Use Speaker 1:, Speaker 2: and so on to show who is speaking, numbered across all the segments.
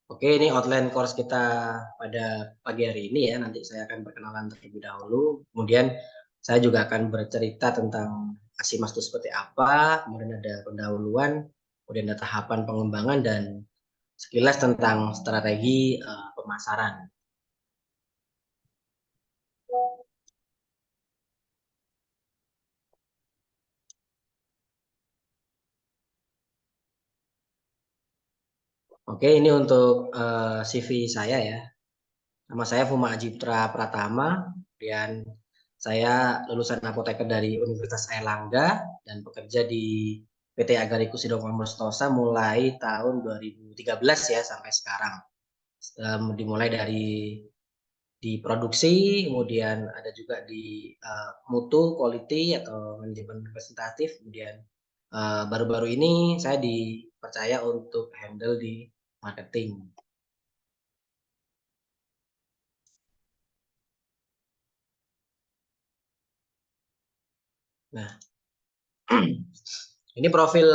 Speaker 1: Oke, ini outline course kita pada pagi hari ini ya. Nanti saya akan perkenalan terlebih dahulu. Kemudian saya juga akan bercerita tentang Asimas itu seperti apa. Kemudian ada pendahuluan, kemudian ada tahapan pengembangan dan sekilas tentang strategi pemasaran. Oke, ini untuk CV saya ya. Nama saya Fuma Ajiptra Pratama, kemudian saya lulusan apoteker dari Universitas Airlangga dan bekerja di PT Agariku Sidong Stosa mulai tahun 2013 ya sampai sekarang. Dimulai dari di produksi, kemudian ada juga di mutu, quality atau manajemen representatif, kemudian baru-baru ini saya dipercaya untuk handle di marketing. Nah, ini profil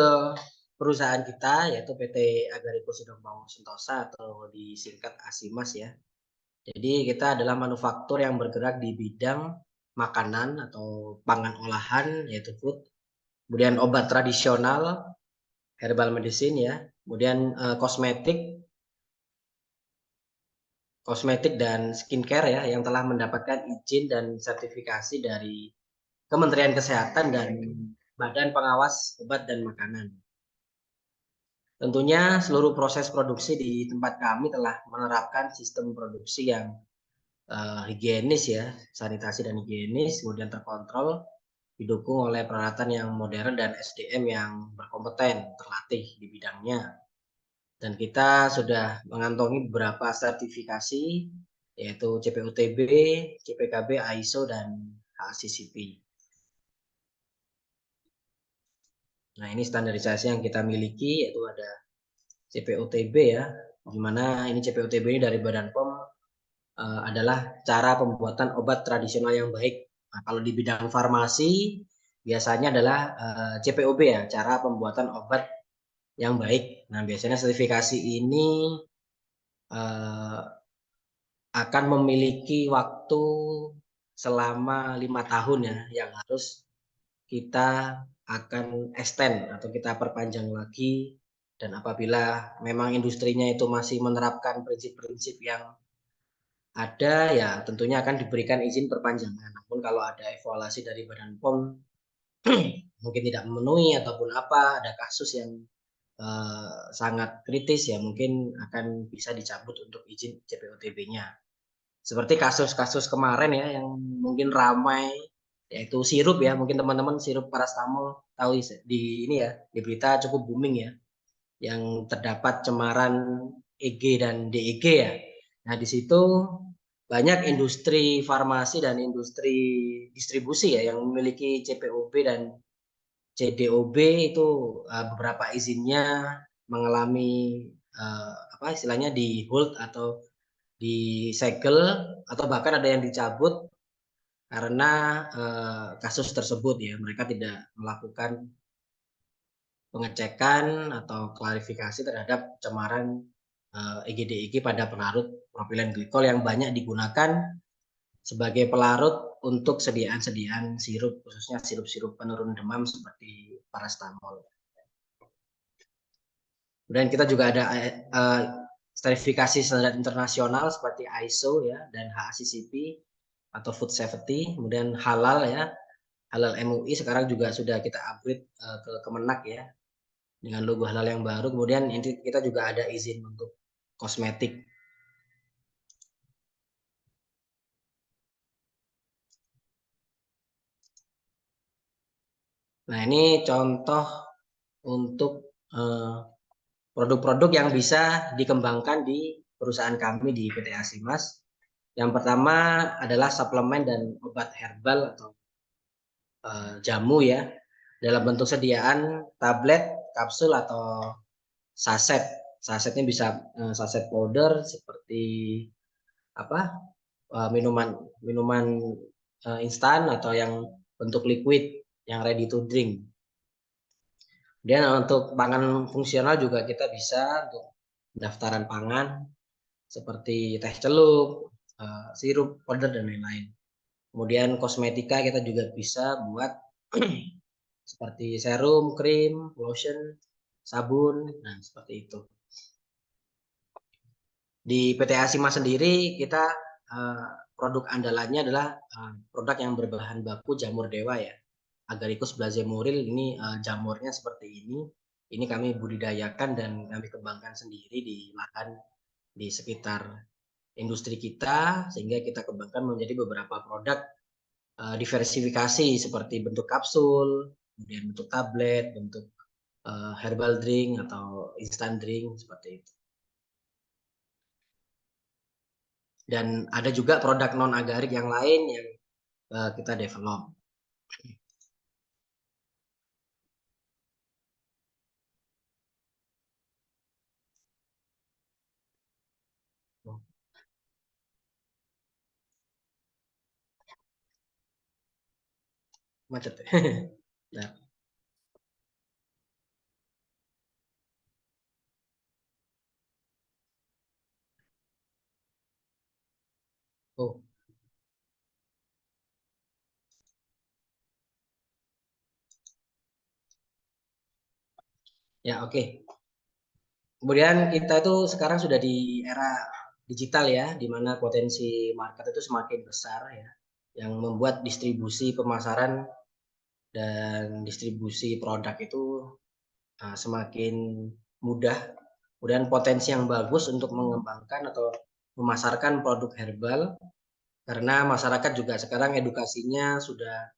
Speaker 1: perusahaan kita yaitu PT Agariku Sidong Sentosa atau disingkat Asimas ya. Jadi kita adalah manufaktur yang bergerak di bidang makanan atau pangan olahan yaitu food, kemudian obat tradisional, herbal medicine ya, kemudian kosmetik dan skincare ya yang telah mendapatkan izin dan sertifikasi dari Kementerian Kesehatan dan Badan Pengawas Obat dan Makanan. Tentunya seluruh proses produksi di tempat kami telah menerapkan sistem produksi yang higienis ya, sanitasi dan higienis, kemudian terkontrol, didukung oleh peralatan yang modern dan SDM yang berkompeten, terlatih di bidangnya. Dan kita sudah mengantongi beberapa sertifikasi, yaitu CPUTB, CPKB, ISO, dan HACCP. Nah, ini standarisasi yang kita miliki, yaitu ada CPUTB ya, di mana ini CPUTB ini dari Badan POM adalah cara pembuatan obat tradisional yang baik. Nah, kalau di bidang farmasi biasanya adalah CPOB ya, cara pembuatan obat yang baik. Nah, biasanya sertifikasi ini uh, akan memiliki waktu selama 5 tahun ya, yang harus kita akan extend atau kita perpanjang lagi. Dan apabila memang industrinya itu masih menerapkan prinsip-prinsip yang ada ya tentunya akan diberikan izin perpanjangan. Namun kalau ada evaluasi dari Badan POM mungkin tidak memenuhi ataupun apa, ada kasus yang sangat kritis ya mungkin akan bisa dicabut untuk izin CPOTB-nya. Seperti kasus-kasus kemarin ya yang mungkin ramai yaitu sirup ya, mungkin teman-teman sirup paracetamol tahu di ini ya, di berita cukup booming ya, yang terdapat cemaran EG dan DEG ya. Nah, di situ banyak industri farmasi dan industri distribusi ya yang memiliki CPOB dan CDOB itu beberapa izinnya mengalami apa istilahnya di hold atau disegel atau bahkan ada yang dicabut karena kasus tersebut ya mereka tidak melakukan pengecekan atau klarifikasi terhadap cemaran EGD-EG pada pelarut propilen glikol yang banyak digunakan sebagai pelarut untuk sediaan-sediaan sirup, khususnya sirup-sirup penurun demam seperti paracetamol. Kemudian kita juga ada sertifikasi standar internasional seperti ISO ya dan HACCP atau Food Safety, kemudian halal ya, halal MUI sekarang juga sudah kita upgrade ke Kemenak ya dengan logo halal yang baru. Kemudian kita juga ada izin untuk kosmetik. Nah, ini contoh untuk produk-produk yang bisa dikembangkan di perusahaan kami di PT Asimas. Yang pertama adalah suplemen dan obat herbal atau jamu ya, dalam bentuk sediaan tablet, kapsul atau saset. Sasetnya bisa saset powder seperti apa minuman minuman instan atau yang bentuk liquid yang ready to drink. Dan untuk pangan fungsional juga kita bisa untuk pendaftaran pangan seperti teh celup, sirup, powder, dan lain-lain. Kemudian kosmetika kita juga bisa buat seperti serum, krim, lotion, sabun, nah seperti itu. Di PT Asima sendiri kita produk andalannya adalah produk yang berbahan baku jamur dewa ya. Agaricus blazemuril ini jamurnya seperti ini. Ini kami budidayakan dan kami kembangkan sendiri di lahan di sekitar industri kita, sehingga kita kembangkan menjadi beberapa produk diversifikasi seperti bentuk kapsul, kemudian bentuk tablet, bentuk herbal drink atau instant drink seperti itu. Dan ada juga produk non agarik yang lain yang kita develop. Macet. Nah. Oh. Ya, oke. Kemudian kita itu sekarang sudah di era digital ya, di mana potensi market itu semakin besar ya, yang membuat distribusi pemasaran dan distribusi produk itu semakin mudah. Kemudian potensi yang bagus untuk mengembangkan atau memasarkan produk herbal, karena masyarakat juga sekarang edukasinya sudah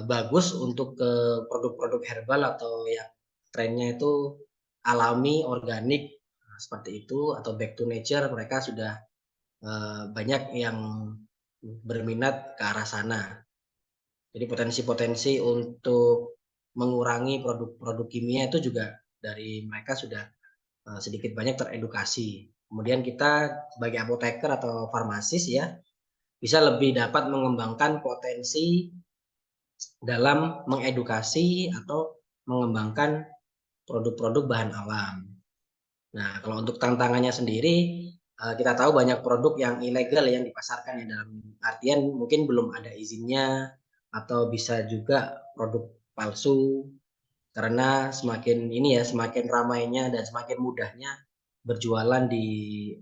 Speaker 1: bagus untuk ke produk-produk herbal atau yang trennya itu alami, organik, seperti itu, atau back to nature, mereka sudah banyak yang berminat ke arah sana. Jadi potensi-potensi untuk mengurangi produk-produk kimia itu juga dari mereka sudah sedikit banyak teredukasi. Kemudian kita sebagai apoteker atau farmasis ya, bisa lebih dapat mengembangkan potensi dalam mengedukasi atau mengembangkan produk-produk bahan alam. Nah, kalau untuk tantangannya sendiri, kita tahu banyak produk yang ilegal yang dipasarkan ya, dalam artian mungkin belum ada izinnya atau bisa juga produk palsu, karena semakin ini ya, semakin ramainya dan semakin mudahnya berjualan di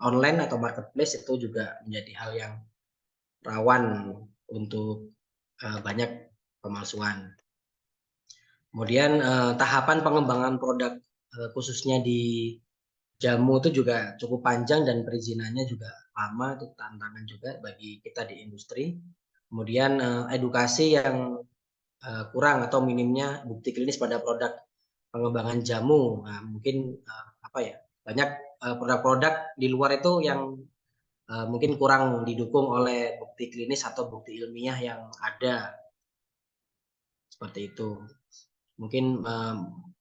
Speaker 1: online atau marketplace itu juga menjadi hal yang rawan untuk banyak pemalsuan. Kemudian tahapan pengembangan produk khususnya di jamu itu juga cukup panjang dan perizinannya juga lama, itu tantangan juga bagi kita di industri. Kemudian edukasi yang kurang atau minimnya bukti klinis pada produk pengembangan jamu. Nah, mungkin apa ya, banyak produk-produk di luar itu yang mungkin kurang didukung oleh bukti klinis atau bukti ilmiah yang ada, seperti itu. Mungkin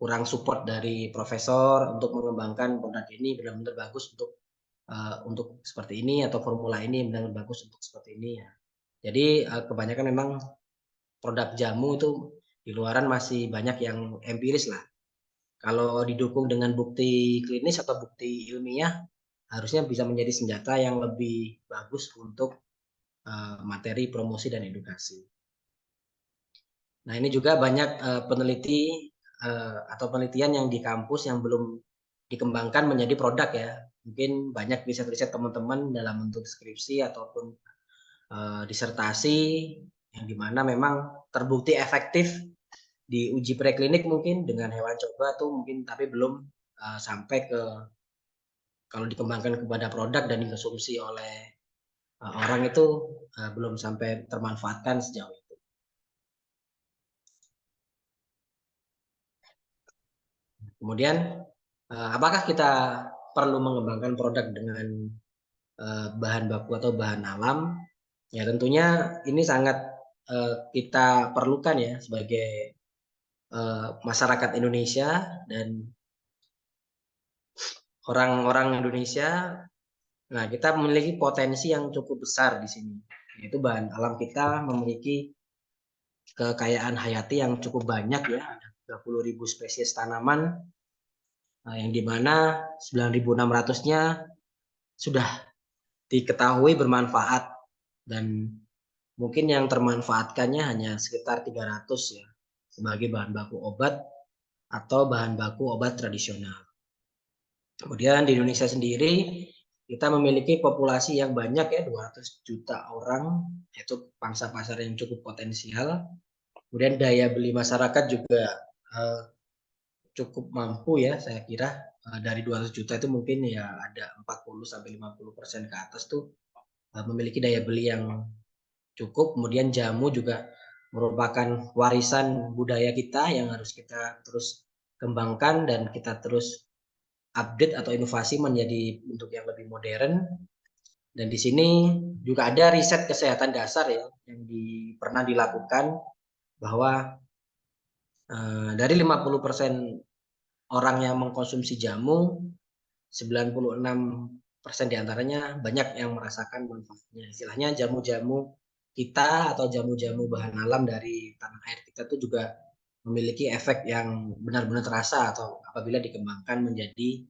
Speaker 1: kurang support dari profesor untuk mengembangkan produk ini benar-benar bagus untuk seperti ini, atau formula ini benar-benar bagus untuk seperti ini ya. Jadi kebanyakan memang produk jamu itu di luaran masih banyak yang empiris lah. Kalau didukung dengan bukti klinis atau bukti ilmiah, harusnya bisa menjadi senjata yang lebih bagus untuk materi promosi dan edukasi. Nah, ini juga banyak peneliti atau penelitian yang di kampus yang belum dikembangkan menjadi produk ya. Mungkin banyak riset-riset teman-teman dalam bentuk skripsi ataupun disertasi yang dimana memang terbukti efektif di uji preklinik mungkin dengan hewan coba tuh mungkin, tapi belum sampai ke kalau dikembangkan kepada produk dan dikonsumsi oleh orang itu belum sampai termanfaatkan sejauh itu. Kemudian apakah kita perlu mengembangkan produk dengan bahan baku atau bahan alam? Ya tentunya ini sangat kita perlukan ya sebagai masyarakat Indonesia dan orang-orang Indonesia. Nah, kita memiliki potensi yang cukup besar di sini. Yaitu bahan alam kita memiliki kekayaan hayati yang cukup banyak ya, ada 30.000 spesies tanaman, yang dimana 9.600-nya sudah diketahui bermanfaat, dan mungkin yang termanfaatkannya hanya sekitar 300 ya, sebagai bahan baku obat atau bahan baku obat tradisional. Kemudian di Indonesia sendiri kita memiliki populasi yang banyak ya, 200 juta orang, yaitu pangsa pasar yang cukup potensial. Kemudian daya beli masyarakat juga cukup mampu ya, saya kira dari 200 juta itu mungkin ya ada 40-50% ke atas tuh memiliki daya beli yang cukup. Kemudian jamu juga merupakan warisan budaya kita yang harus kita terus kembangkan dan kita terus update atau inovasi menjadi bentuk yang lebih modern. Dan di sini juga ada riset kesehatan dasar ya yang pernah dilakukan bahwa dari 50% orang yang mengkonsumsi jamu, 96% diantaranya banyak yang merasakan manfaatnya. Istilahnya jamu-jamu kita atau jamu-jamu bahan alam dari tanah air kita itu juga memiliki efek yang benar-benar terasa atau apabila dikembangkan menjadi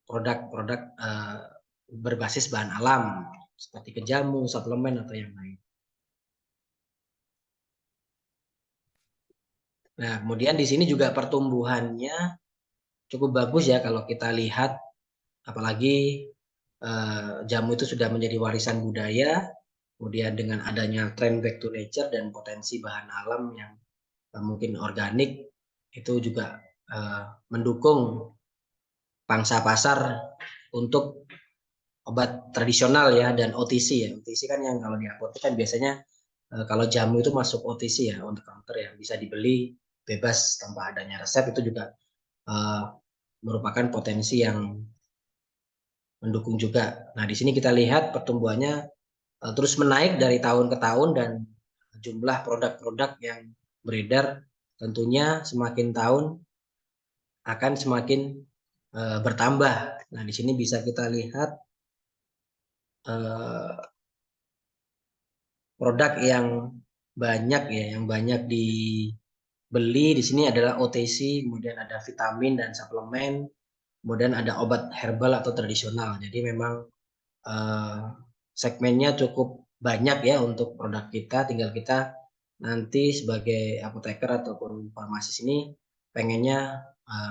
Speaker 1: produk-produk berbasis bahan alam seperti kejamu, suplemen atau yang lain. Nah, kemudian di sini juga pertumbuhannya cukup bagus ya kalau kita lihat, apalagi jamu itu sudah menjadi warisan budaya, kemudian dengan adanya tren back to nature dan potensi bahan alam yang mungkin organik, itu juga mendukung pangsa pasar untuk obat tradisional ya dan OTC ya. OTC kan yang kalau di apotek kan biasanya kalau jamu itu masuk OTC ya, untuk counter ya, bisa dibeli bebas tanpa adanya resep, itu juga merupakan potensi yang mendukung juga. Nah, di sini kita lihat pertumbuhannya terus menaik dari tahun ke tahun dan jumlah produk-produk yang beredar tentunya semakin tahun akan semakin bertambah. Nah, di sini bisa kita lihat produk yang banyak ya, yang banyak dibeli di sini adalah OTC, kemudian ada vitamin dan suplemen, kemudian ada obat herbal atau tradisional. Jadi memang segmennya cukup banyak ya untuk produk kita, tinggal kita nanti sebagai apoteker ataupun farmasis ini pengennya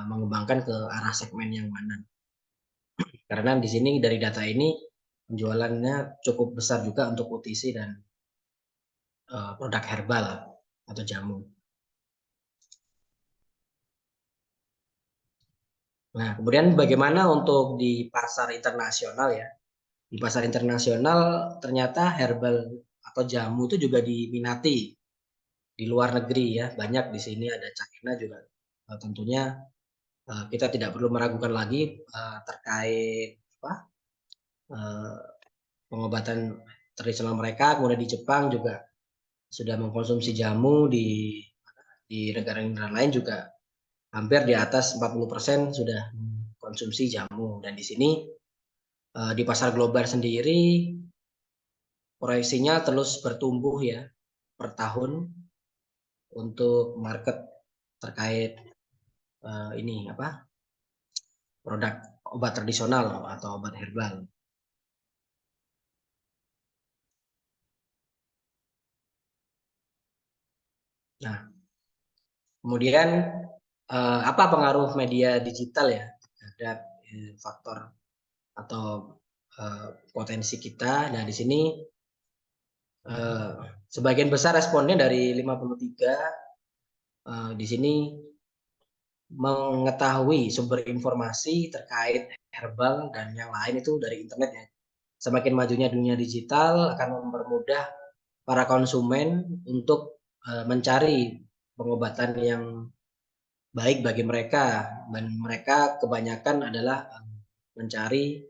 Speaker 1: mengembangkan ke arah segmen yang mana. Karena di sini dari data ini penjualannya cukup besar juga untuk OTC dan produk herbal atau jamu. Nah, kemudian bagaimana untuk di pasar internasional ya? Di pasar internasional ternyata herbal atau jamu itu juga diminati di luar negeri ya. Banyak di sini ada China juga. Tentunya kita tidak perlu meragukan lagi terkait pengobatan tradisional mereka. Kemudian di Jepang juga sudah mengkonsumsi jamu, di negara-negara lain juga hampir di atas 40% sudah konsumsi jamu. Dan di sini di pasar global sendiri proyeksinya terus bertumbuh ya per tahun untuk market terkait ini produk obat tradisional atau obat herbal. Nah, kemudian apa pengaruh media digital ya terhadap faktor atau potensi kita? Nah, di sini sebagian besar responnya dari 53 di sini mengetahui sumber informasi terkait herbal dan yang lain itu dari internet ya. Semakin majunya dunia digital akan mempermudah para konsumen untuk mencari pengobatan yang baik bagi mereka, dan mereka kebanyakan adalah mencari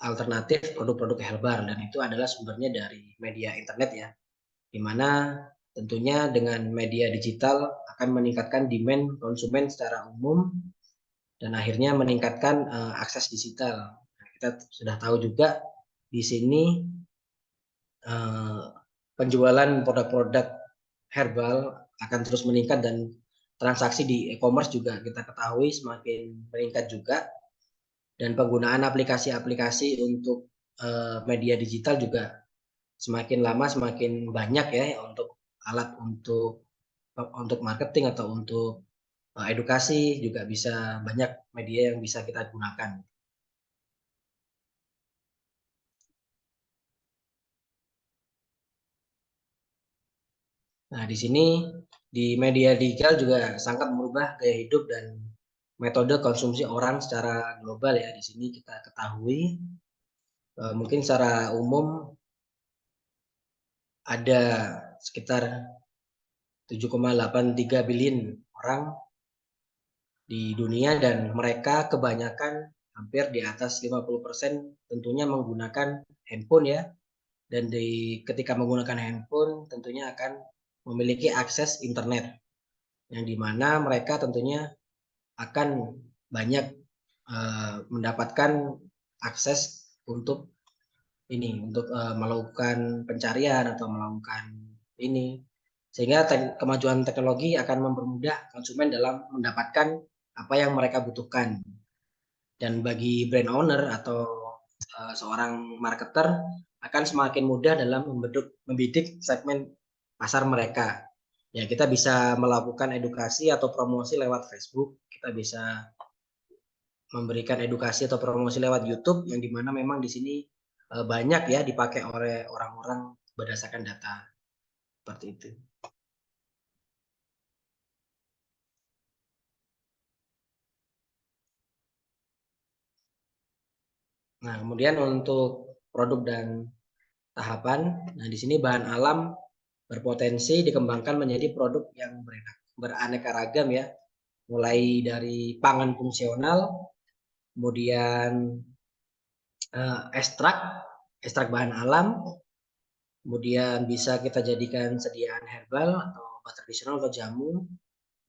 Speaker 1: alternatif produk-produk herbal, dan itu adalah sumbernya dari media internet ya, di mana tentunya dengan media digital akan meningkatkan demand konsumen secara umum dan akhirnya meningkatkan akses digital. Nah, kita sudah tahu juga di sini penjualan produk-produk herbal akan terus meningkat dan transaksi di e-commerce juga kita ketahui semakin meningkat juga, dan penggunaan aplikasi-aplikasi untuk media digital juga semakin lama semakin banyak ya untuk alat untuk marketing atau untuk edukasi juga bisa banyak media yang bisa kita gunakan. Nah, di sini di media digital juga sangat merubah gaya hidup dan metode konsumsi orang secara global ya. Di sini kita ketahui mungkin secara umum ada sekitar 7,83 billion orang di dunia dan mereka kebanyakan hampir di atas 50% tentunya menggunakan handphone ya. Dan ketika menggunakan handphone tentunya akan memiliki akses internet yang dimana mereka tentunya akan banyak mendapatkan akses untuk melakukan pencarian atau melakukan ini, sehingga kemajuan teknologi akan mempermudah konsumen dalam mendapatkan apa yang mereka butuhkan. Dan bagi brand owner atau seorang marketer akan semakin mudah dalam membidik segmen pasar mereka. Ya, kita bisa melakukan edukasi atau promosi lewat Facebook, kita bisa memberikan edukasi atau promosi lewat YouTube yang dimana memang di sini banyak ya dipakai oleh orang-orang berdasarkan data seperti itu. Nah, kemudian untuk produk dan tahapan, nah di sini bahan alam berpotensi dikembangkan menjadi produk yang beraneka ragam ya, mulai dari pangan fungsional, kemudian ekstrak bahan alam, kemudian bisa kita jadikan sediaan herbal atau obat tradisional atau jamu.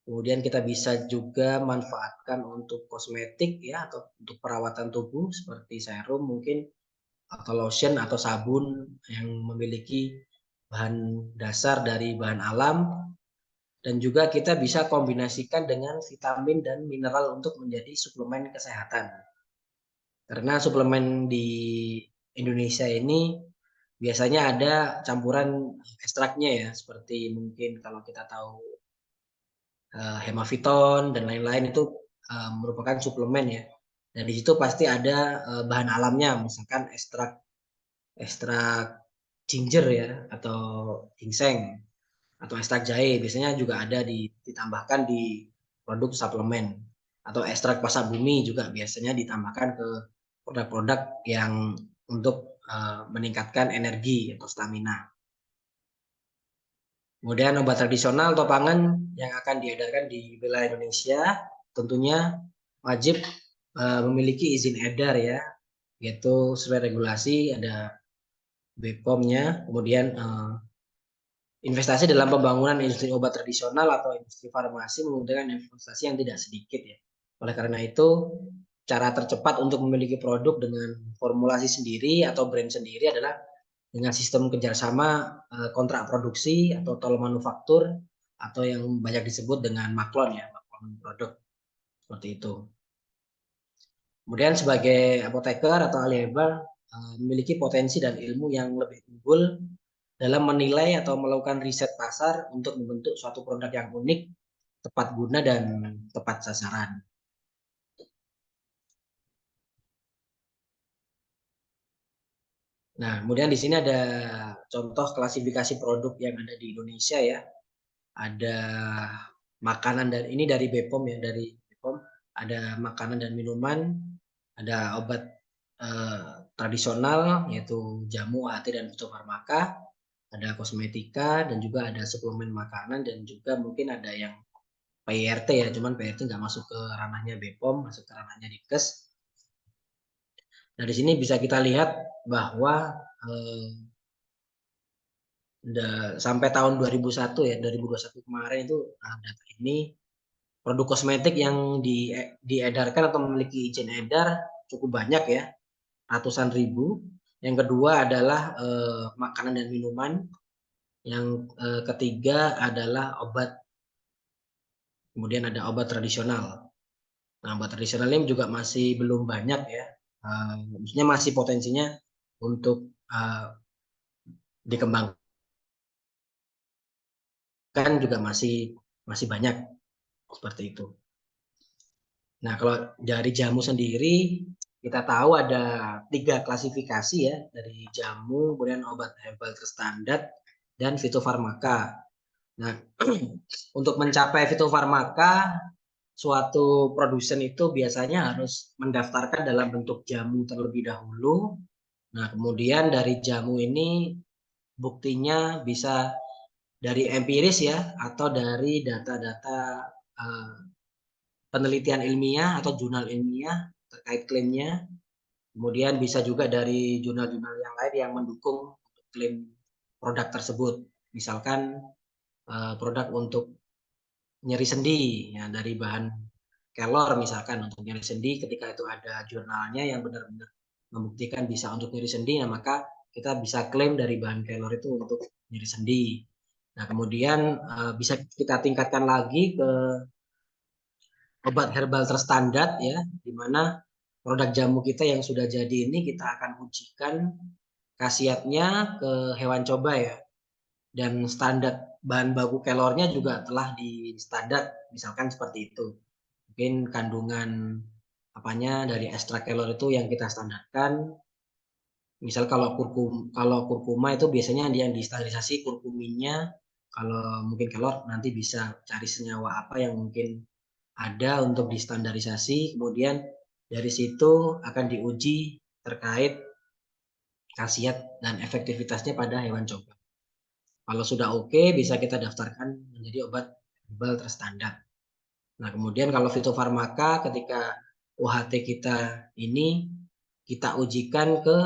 Speaker 1: Kemudian kita bisa juga manfaatkan untuk kosmetik ya atau untuk perawatan tubuh seperti serum mungkin atau lotion atau sabun yang memiliki bahan dasar dari bahan alam, dan juga kita bisa kombinasikan dengan vitamin dan mineral untuk menjadi suplemen kesehatan. Karena suplemen di Indonesia ini biasanya ada campuran ekstraknya ya, seperti mungkin kalau kita tahu hemaviton dan lain-lain itu merupakan suplemen ya. Dan di situ pasti ada bahan alamnya, misalkan ekstrak ginger ya atau ginseng atau ekstrak jahe biasanya juga ada ditambahkan di produk suplemen, atau ekstrak pasak bumi juga biasanya ditambahkan ke produk-produk yang untuk meningkatkan energi atau stamina. Kemudian obat tradisional atau pangan yang akan diedarkan di wilayah Indonesia tentunya wajib memiliki izin edar ya, yaitu sesuai regulasi ada BPOM-nya. Kemudian investasi dalam pembangunan industri obat tradisional atau industri farmasi membutuhkan investasi yang tidak sedikit ya. Oleh karena itu, cara tercepat untuk memiliki produk dengan formulasi sendiri atau brand sendiri adalah dengan sistem kerjasama kontrak produksi atau tol manufaktur atau yang banyak disebut dengan maklon ya, maklon produk seperti itu. Kemudian sebagai apoteker atau ahli herbal memiliki potensi dan ilmu yang lebih unggul dalam menilai atau melakukan riset pasar untuk membentuk suatu produk yang unik, tepat guna dan tepat sasaran. Nah, kemudian di sini ada contoh klasifikasi produk yang ada di Indonesia ya. Ada makanan, dan ini dari BPOM ya, dari BPOM ada makanan dan minuman, ada obat tradisional yaitu jamu, AHT dan fitofarmaka, ada kosmetika dan juga ada suplemen makanan, dan juga mungkin ada yang PIRT ya, cuman PIRT nggak masuk ke ranahnya BPOM, masuk ke ranahnya Dinkes. Nah, di sini bisa kita lihat bahwa sampai tahun 2001 ya, 2021 kemarin itu data ini produk kosmetik yang diedarkan atau memiliki izin edar cukup banyak ya, ratusan ribu. Yang kedua adalah makanan dan minuman. Yang ketiga adalah obat kemudian ada obat tradisional. Nah, obat tradisional ini juga masih belum banyak ya, maksudnya masih potensinya untuk dikembangkan juga masih banyak seperti itu. Nah, kalau dari jamu sendiri kita tahu ada 3 klasifikasi ya, dari jamu, kemudian obat herbal terstandar, dan fitofarmaka. Nah, untuk mencapai fitofarmaka, suatu produsen itu biasanya harus mendaftarkan dalam bentuk jamu terlebih dahulu. Nah, kemudian dari jamu ini buktinya bisa dari empiris ya, atau dari data-data penelitian ilmiah atau jurnal ilmiah terkait klaimnya. Kemudian bisa juga dari jurnal-jurnal yang lain yang mendukung klaim produk tersebut. Misalkan produk untuk nyeri sendi ya, dari bahan kelor misalkan untuk nyeri sendi, ketika itu ada jurnalnya yang benar-benar membuktikan bisa untuk nyeri sendi, nah maka kita bisa klaim dari bahan kelor itu untuk nyeri sendi. Nah, kemudian bisa kita tingkatkan lagi ke obat herbal terstandar ya, di mana produk jamu kita yang sudah jadi ini kita akan ujikan khasiatnya ke hewan coba ya. Dan standar bahan baku kelornya juga telah di standar, misalkan seperti itu. Mungkin kandungan apanya dari ekstrak kelor itu yang kita standarkan. Misal kalau kurkuma itu biasanya yang distandarisasi kurkuminnya. Kalau mungkin kelor nanti bisa cari senyawa apa yang mungkin ada untuk distandarisasi, kemudian dari situ akan diuji terkait khasiat dan efektivitasnya pada hewan coba. Kalau sudah oke, bisa kita daftarkan menjadi obat herbal terstandar. Nah, kemudian kalau fitofarmaka ketika UHT kita ini kita ujikan ke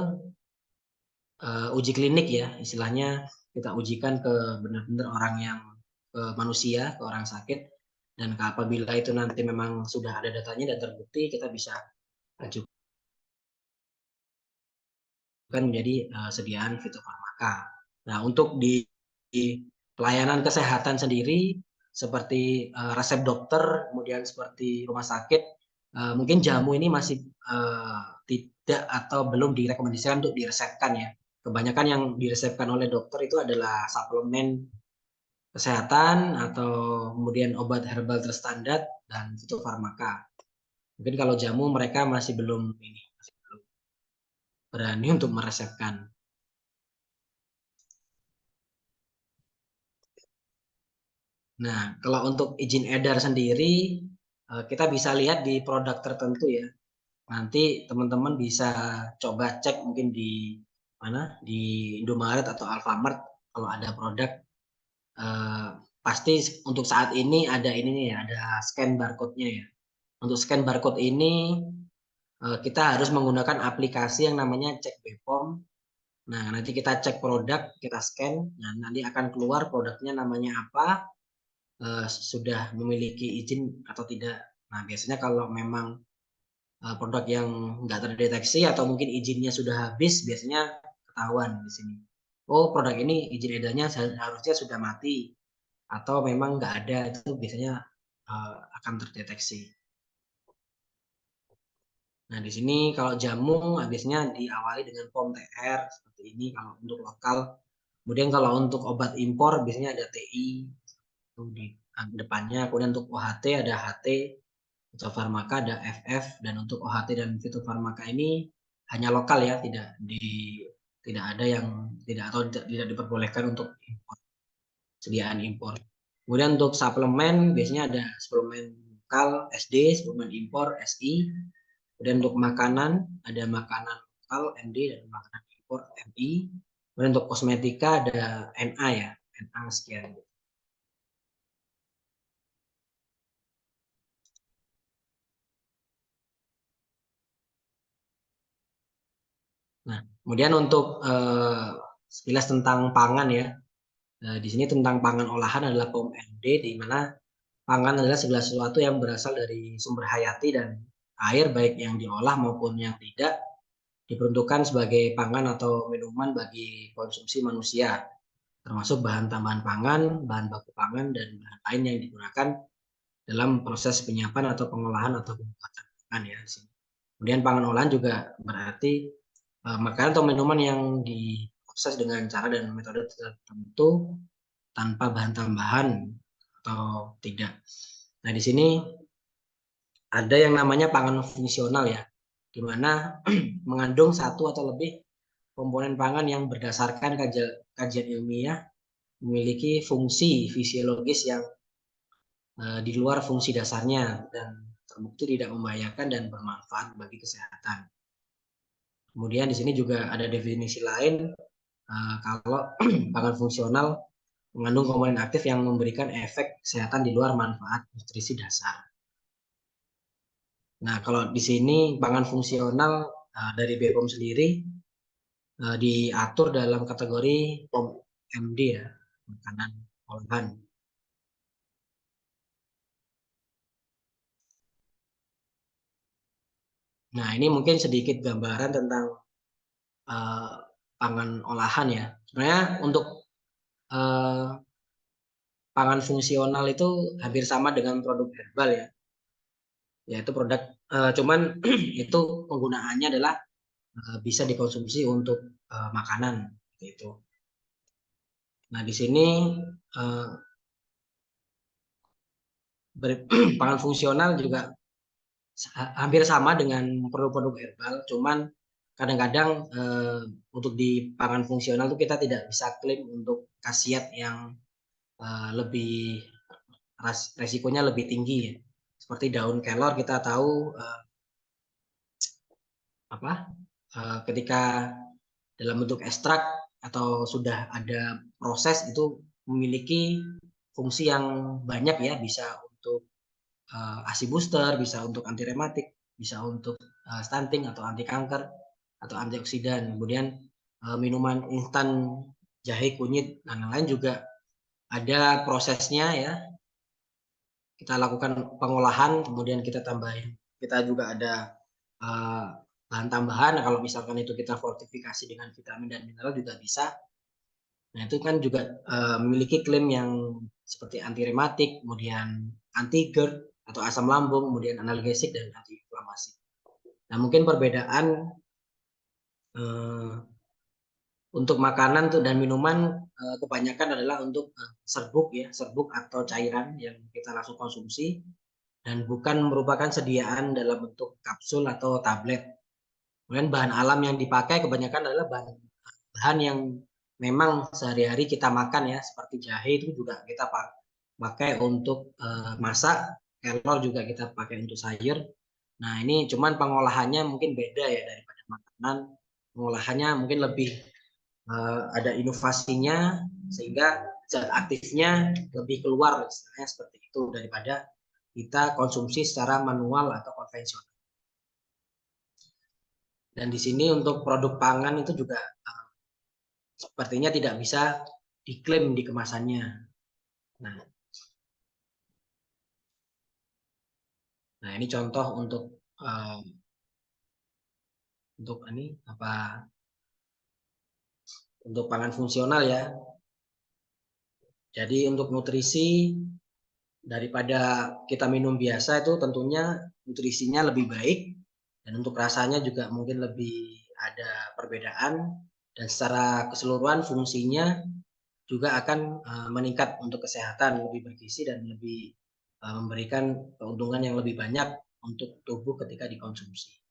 Speaker 1: uji klinik ya, istilahnya kita ujikan ke benar-benar orang yang ke manusia, ke orang sakit, dan apabila itu nanti memang sudah ada datanya dan terbukti, kita bisa ajukan menjadi sediaan fitofarmaka. Nah, untuk di pelayanan kesehatan sendiri seperti resep dokter, kemudian seperti rumah sakit, mungkin jamu ini masih tidak atau belum direkomendasikan untuk diresepkan ya. Kebanyakan yang diresepkan oleh dokter itu adalah suplemen kesehatan atau kemudian obat herbal terstandar dan fitofarmaka. Mungkin kalau jamu mereka masih belum berani untuk meresepkan. Nah, kalau untuk izin edar sendiri, kita bisa lihat di produk tertentu ya. Nanti teman-teman bisa coba cek mungkin di mana, di Indomaret atau Alfamart kalau ada produk, pasti untuk saat ini ada ininya ya, ada scan barcode-nya ya. Untuk scan barcode ini, kita harus menggunakan aplikasi yang namanya Cek Bepom. Nah, nanti kita cek produk, kita scan, nah nanti akan keluar produknya namanya apa, sudah memiliki izin atau tidak. Nah, biasanya kalau memang produk yang nggak terdeteksi atau mungkin izinnya sudah habis, biasanya ketahuan di sini. Oh, produk ini izin edarnya harusnya sudah mati atau memang nggak ada, itu biasanya akan terdeteksi. Nah, di sini kalau jamu biasanya diawali dengan POM TR seperti ini kalau untuk lokal. Kemudian kalau untuk obat impor biasanya ada TI itu di depannya. Kemudian untuk OHT ada HT, fitofarmaka ada FF, dan untuk OHT dan fitofarmaka ini hanya lokal ya, tidak ada yang tidak diperbolehkan untuk impor, sediaan impor. Kemudian untuk suplemen biasanya ada suplemen lokal SD, suplemen impor SI. Kemudian untuk makanan ada makanan lokal MD dan makanan impor MI. Kemudian untuk kosmetika ada NA ya, NA sekian. Nah, kemudian untuk sekilas tentang pangan ya. Di sini tentang pangan olahan adalah POM-MD, di mana pangan adalah segala sesuatu yang berasal dari sumber hayati dan air, baik yang diolah maupun yang tidak, diperuntukkan sebagai pangan atau minuman bagi konsumsi manusia, termasuk bahan tambahan pangan, bahan baku pangan, dan bahan lain yang digunakan dalam proses penyiapan atau pengolahan atau pembuatan pangan ya di sini. Kemudian pangan olahan juga berarti makanan atau minuman yang diproses dengan cara dan metode tertentu tanpa bahan tambahan atau tidak. Nah, di sini ada yang namanya pangan fungsional ya, di mana mengandung satu atau lebih komponen pangan yang berdasarkan kajian ilmiah memiliki fungsi fisiologis yang di luar fungsi dasarnya dan terbukti tidak membahayakan dan bermanfaat bagi kesehatan. Kemudian di sini juga ada definisi lain kalau pangan fungsional mengandung komponen aktif yang memberikan efek kesehatan di luar manfaat nutrisi dasar. Nah, kalau di sini pangan fungsional dari BPOM sendiri diatur dalam kategori POM MD ya, makanan olahan. Nah, ini mungkin sedikit gambaran tentang pangan olahan ya. Sebenarnya untuk pangan fungsional itu hampir sama dengan produk herbal ya, yaitu produk cuman itu penggunaannya adalah bisa dikonsumsi untuk makanan gitu. Nah, di sini pangan fungsional juga hampir sama dengan produk-produk herbal, cuman kadang-kadang untuk di pangan fungsional itu kita tidak bisa klaim untuk khasiat yang lebih resikonya lebih tinggi ya. Seperti daun kelor kita tahu ketika dalam bentuk ekstrak atau sudah ada proses itu memiliki fungsi yang banyak ya, bisa untuk ASI booster, bisa untuk anti rematik, bisa untuk stunting atau anti kanker atau antioksidan. Kemudian minuman instan jahe kunyit dan lain-lain juga ada prosesnya ya. Kita lakukan pengolahan, kemudian kita tambahin. Kita juga ada bahan tambahan. Nah, kalau misalkan itu kita fortifikasi dengan vitamin dan mineral juga bisa. Nah, itu kan juga memiliki klaim yang seperti anti rematik, kemudian anti GERD atau asam lambung, kemudian analgesik dan antiinflamasi. Nah, mungkin perbedaan untuk makanan dan minuman kebanyakan adalah untuk serbuk ya, serbuk atau cairan yang kita langsung konsumsi dan bukan merupakan sediaan dalam bentuk kapsul atau tablet. Kemudian bahan alam yang dipakai kebanyakan adalah bahan yang memang sehari-hari kita makan ya, seperti jahe itu juga kita pakai untuk masak, kelor juga kita pakai untuk sayur. Nah, ini cuman pengolahannya mungkin beda ya daripada makanan. Pengolahannya mungkin lebih ada inovasinya sehingga zat aktifnya lebih keluar, istilahnya seperti itu, daripada kita konsumsi secara manual atau konvensional. Dan di sini untuk produk pangan itu juga sepertinya tidak bisa diklaim di kemasannya. Nah, ini contoh untuk ini untuk pangan fungsional ya. Jadi untuk nutrisi daripada kita minum biasa itu tentunya nutrisinya lebih baik dan untuk rasanya juga mungkin lebih ada perbedaan dan secara keseluruhan fungsinya juga akan meningkat untuk kesehatan, lebih bergizi dan lebih memberikan keuntungan yang lebih banyak untuk tubuh ketika dikonsumsi.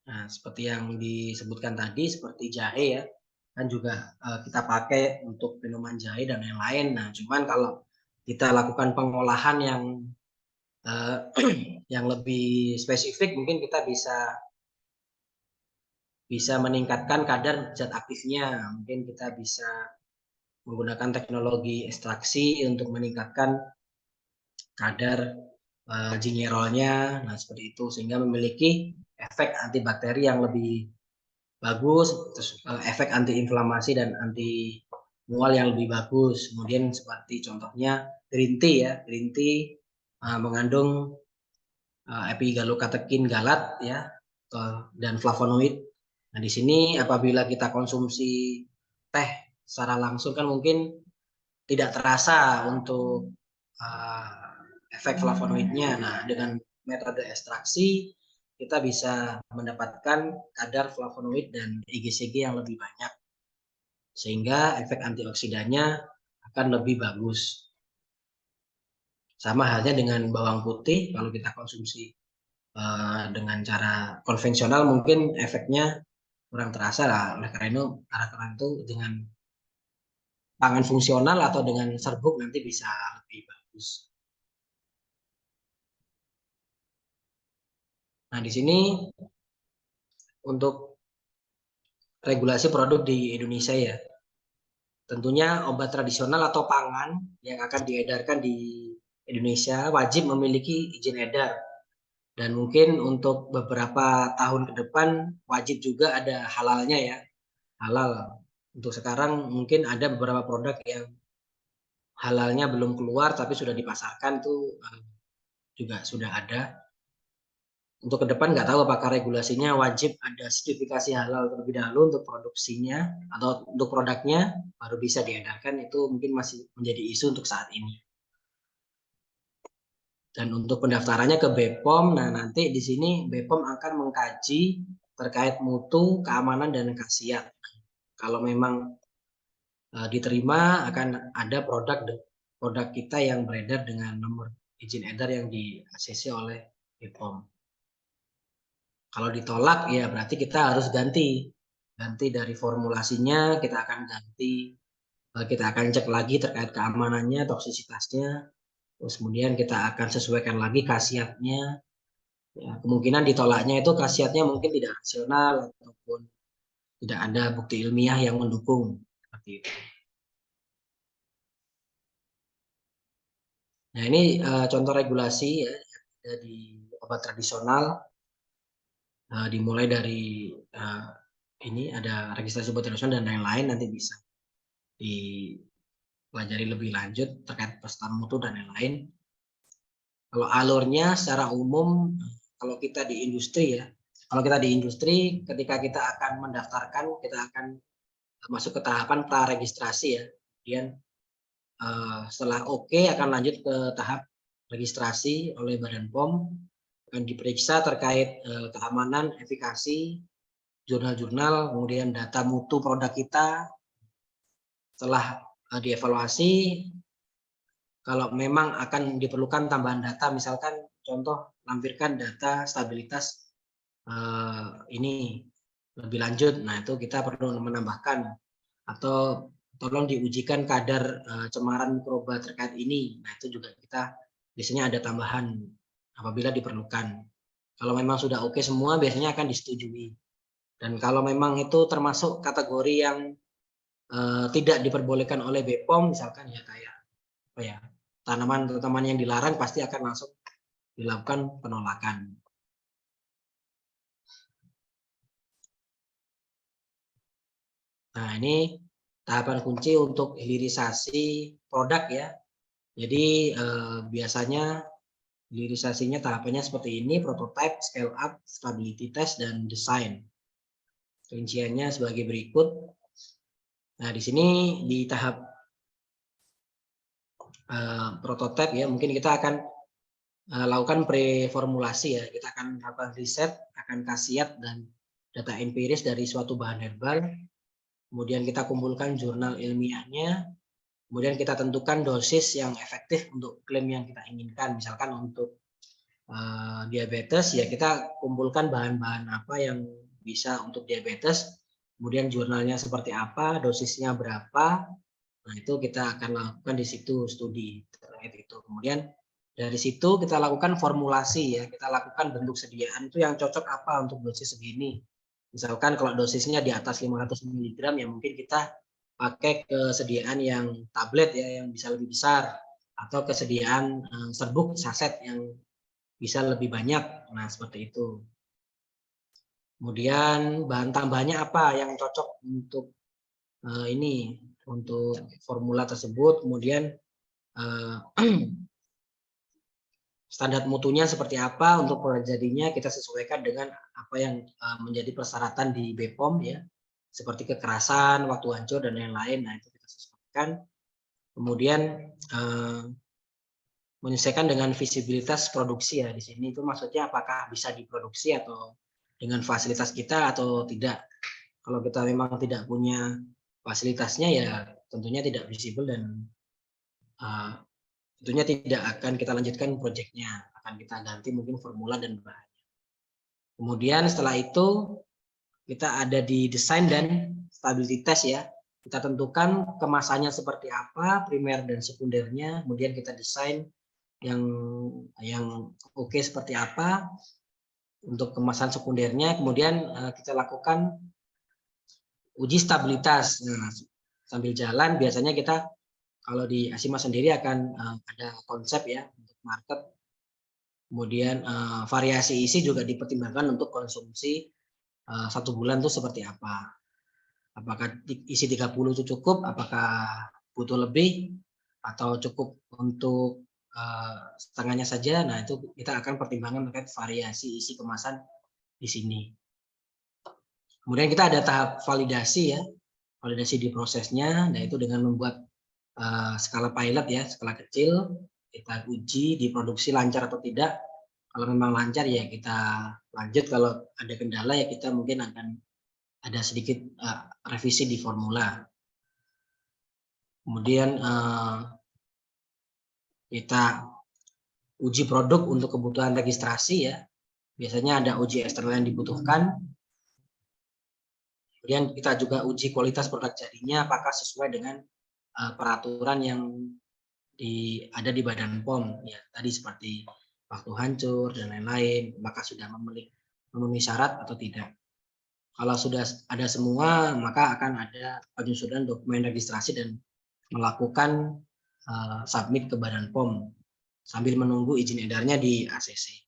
Speaker 1: Nah, seperti yang disebutkan tadi, seperti jahe ya, kan juga kita pakai untuk minuman jahe dan lain-lain. Nah, cuman kalau kita lakukan pengolahan yang yang lebih spesifik, mungkin kita bisa meningkatkan kadar zat aktifnya. Mungkin kita bisa menggunakan teknologi ekstraksi untuk meningkatkan kadar gingerolnya, nah seperti itu sehingga memiliki efek antibakteri yang lebih bagus, terus efek antiinflamasi dan anti mual yang lebih bagus. Kemudian seperti contohnya green tea ya, green tea mengandung epigalokatekin galat ya dan flavonoid. Nah, di sini apabila kita konsumsi teh secara langsung kan mungkin tidak terasa untuk efek flavonoidnya. Nah, dengan metode ekstraksi kita bisa mendapatkan kadar flavonoid dan IGCG yang lebih banyak, sehingga efek antioksidannya akan lebih bagus. Sama halnya dengan bawang putih, kalau kita konsumsi dengan cara konvensional mungkin efeknya kurang terasa lah. Oleh karena itu dengan pangan fungsional atau dengan serbuk nanti bisa lebih bagus. Nah, di sini untuk regulasi produk di Indonesia ya. Tentunya obat tradisional atau pangan yang akan diedarkan di Indonesia wajib memiliki izin edar. Dan mungkin untuk beberapa tahun ke depan wajib juga ada halalnya ya. Halal. Untuk sekarang mungkin ada beberapa produk yang halalnya belum keluar tapi sudah dipasarkan tuh juga sudah ada. Untuk ke depan nggak tahu apakah regulasinya wajib ada sertifikasi halal terlebih dahulu untuk produksinya atau untuk produknya baru bisa diedarkan, itu mungkin masih menjadi isu untuk saat ini. Dan untuk pendaftarannya ke BPOM, nah nanti di sini BPOM akan mengkaji terkait mutu, keamanan, dan khasiat. Kalau memang diterima akan ada produk kita yang beredar dengan nomor izin edar yang di-ACC oleh BPOM. Kalau ditolak ya berarti kita harus ganti dari formulasinya, kita akan ganti, kita akan cek lagi terkait keamanannya, toksisitasnya, terus kemudian kita akan sesuaikan lagi khasiatnya. Ya, kemungkinan ditolaknya itu khasiatnya mungkin tidak rasional ataupun tidak ada bukti ilmiah yang mendukung seperti itu. Nah, ini contoh regulasi ya ada di obat tradisional, dimulai dari ini ada registrasi obat tradisional dan lain-lain, nanti bisa dipelajari lebih lanjut terkait peserta mutu dan lain-lain. Kalau alurnya secara umum, kalau kita di industri ya, ketika kita akan mendaftarkan, kita akan masuk ke tahapan praregistrasi ya. Kemudian setelah oke akan lanjut ke tahap registrasi oleh Badan POM, akan diperiksa terkait keamanan, efikasi, jurnal-jurnal, kemudian data mutu produk kita. Setelah dievaluasi, kalau memang akan diperlukan tambahan data, misalkan contoh lampirkan data stabilitas ini lebih lanjut, nah itu kita perlu menambahkan, atau tolong diujikan kadar cemaran mikroba terkait ini. Nah itu juga kita biasanya ada tambahan apabila diperlukan. Kalau memang sudah oke semua biasanya akan disetujui. Dan kalau memang itu termasuk kategori yang tidak diperbolehkan oleh BPOM, misalkan ya kayak apa ya, tanaman yang dilarang, pasti akan langsung dilakukan penolakan. Nah, ini tahapan kunci untuk hilirisasi produk ya. Jadi biasanya hilirisasinya tahapannya seperti ini: prototype, scale up, stability test, dan design. Rinciannya sebagai berikut. Nah, di sini di tahap prototype ya, mungkin kita akan lakukan preformulasi ya. Kita akan lakukan riset akan khasiat dan data empiris dari suatu bahan herbal. Kemudian kita kumpulkan jurnal ilmiahnya. Kemudian kita tentukan dosis yang efektif untuk klaim yang kita inginkan. Misalkan untuk diabetes ya kita kumpulkan bahan-bahan apa yang bisa untuk diabetes. Kemudian jurnalnya seperti apa, dosisnya berapa. Nah, itu kita akan lakukan di situ studi terkait itu. Kemudian dari situ kita lakukan formulasi ya, kita lakukan bentuk sediaan itu yang cocok apa untuk dosis segini. Misalkan kalau dosisnya di atas 500 mg ya mungkin kita pakai kesediaan yang tablet ya yang bisa lebih besar, atau kesediaan serbuk saset yang bisa lebih banyak. Nah, seperti itu. Kemudian bahan tambahnya apa yang cocok untuk ini untuk formula tersebut. Kemudian standar mutunya seperti apa untuk produk jadinya kita sesuaikan dengan apa yang menjadi persyaratan di BPOM ya. seperti kekerasan, waktu hancur, dan lain-lain. Nah, itu kita sesuaikan. Kemudian menyesuaikan dengan visibilitas produksi ya. Di sini itu maksudnya apakah bisa diproduksi atau dengan fasilitas kita atau tidak. Kalau kita memang tidak punya fasilitasnya ya tentunya tidak visible dan tentunya tidak akan kita lanjutkan proyeknya. Akan kita ganti mungkin formula dan bahannya. Kemudian setelah itu kita ada di desain dan stability test ya. Kita tentukan kemasannya seperti apa, primer dan sekundernya. Kemudian kita desain yang oke seperti apa untuk kemasan sekundernya. Kemudian kita lakukan uji stabilitas. Nah, sambil jalan biasanya kita kalau di Asima sendiri akan ada konsep ya untuk market. Kemudian variasi isi juga dipertimbangkan untuk konsumsi 1 bulan itu seperti apa. Apakah isi 30 itu cukup, apakah butuh lebih, atau cukup untuk setengahnya saja. Nah, itu kita akan pertimbangkan terkait variasi isi kemasan di sini. Kemudian kita ada tahap validasi ya, validasi di prosesnya, yaitu dengan membuat skala pilot ya, skala kecil, kita uji di produksi lancar atau tidak. Kalau memang lancar ya kita lanjut, kalau ada kendala ya kita mungkin akan ada sedikit revisi di formula. Kemudian kita uji produk untuk kebutuhan registrasi ya. Biasanya ada uji eksternal yang dibutuhkan. Kemudian kita juga uji kualitas produk jadinya apakah sesuai dengan peraturan yang ada di Badan POM ya, tadi seperti waktu hancur dan lain-lain, apakah sudah memenuhi syarat atau tidak. Kalau sudah ada semua, maka akan ada penyusunan dokumen registrasi dan melakukan submit ke Badan POM sambil menunggu izin edarnya di ACC.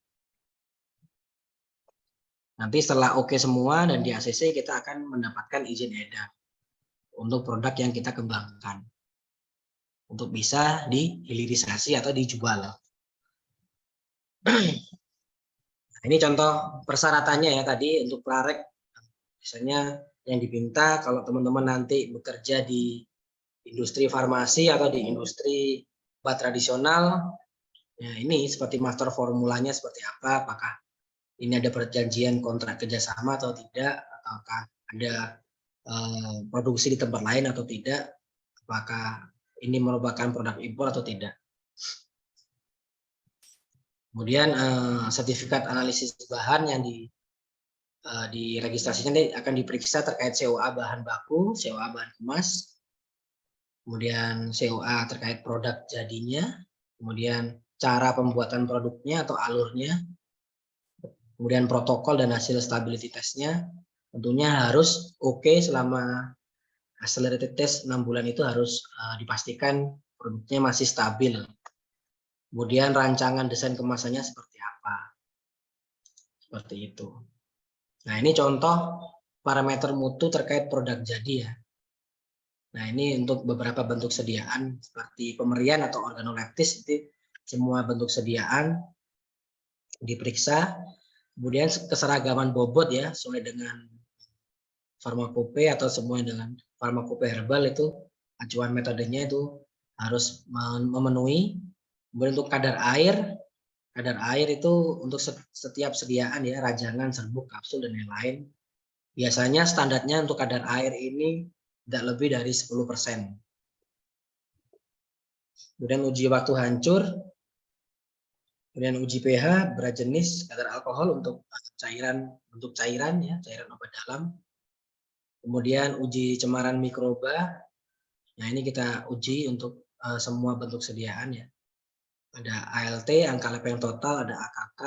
Speaker 1: Nanti setelah oke semua dan di ACC kita akan mendapatkan izin edar untuk produk yang kita kembangkan untuk bisa dihilirisasi atau dijual. Nah, ini contoh persyaratannya ya tadi untuk Klarek. Misalnya yang diminta kalau teman-teman nanti bekerja di industri farmasi atau di industri obat tradisional, ya ini seperti master formulanya seperti apa, apakah ini ada perjanjian kontrak kerjasama atau tidak, ataukah ada produksi di tempat lain atau tidak, apakah ini merupakan produk impor atau tidak. Kemudian sertifikat analisis bahan yang di registrasinya akan diperiksa terkait COA bahan baku, COA bahan kemas, kemudian COA terkait produk jadinya, kemudian cara pembuatan produknya atau alurnya, kemudian protokol dan hasil stability testnya. Tentunya harus oke selama accelerated test 6 bulan itu harus dipastikan produknya masih stabil. Kemudian rancangan desain kemasannya seperti apa. Seperti itu. Nah, ini contoh parameter mutu terkait produk jadi ya. Nah, ini untuk beberapa bentuk sediaan seperti pemerian atau organoleptis, itu semua bentuk sediaan diperiksa. Kemudian keseragaman bobot ya, sesuai dengan farmakope atau semua dengan farmakope herbal itu acuan metodenya itu harus memenuhi. Kemudian untuk kadar air itu untuk setiap sediaan ya, rajangan, serbuk, kapsul dan lain-lain. Biasanya standarnya untuk kadar air ini tidak lebih dari 10%. Kemudian uji waktu hancur, kemudian uji pH, berat jenis, kadar alkohol untuk cairan, bentuk cairan ya, cairan obat dalam. Kemudian uji cemaran mikroba. Nah, ini kita uji untuk semua bentuk sediaan ya. Ada ALT, angka lepeng total, ada AKK,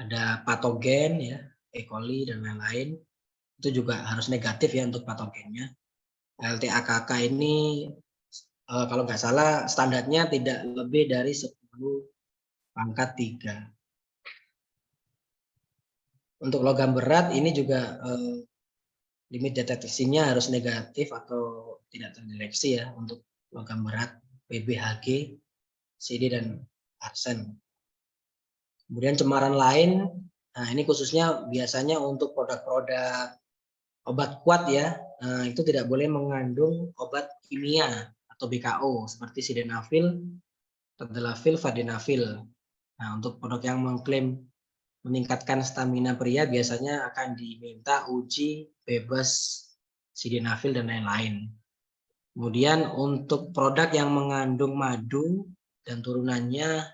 Speaker 1: ada patogen ya, E. coli dan lain-lain. Itu juga harus negatif ya untuk patogennya. ALT AKK ini kalau nggak salah standarnya tidak lebih dari 10 pangkat 3. Untuk logam berat ini juga limit deteksinya harus negatif atau tidak terdeteksi ya untuk logam berat, PBHG, CD dan arsen. Kemudian cemaran lain, nah ini khususnya biasanya untuk produk-produk obat kuat ya, itu tidak boleh mengandung obat kimia atau BKO seperti sildenafil, tadalafil, vardenafil. Nah, untuk produk yang mengklaim meningkatkan stamina pria biasanya akan diminta uji bebas sildenafil dan lain-lain. Kemudian untuk produk yang mengandung madu dan turunannya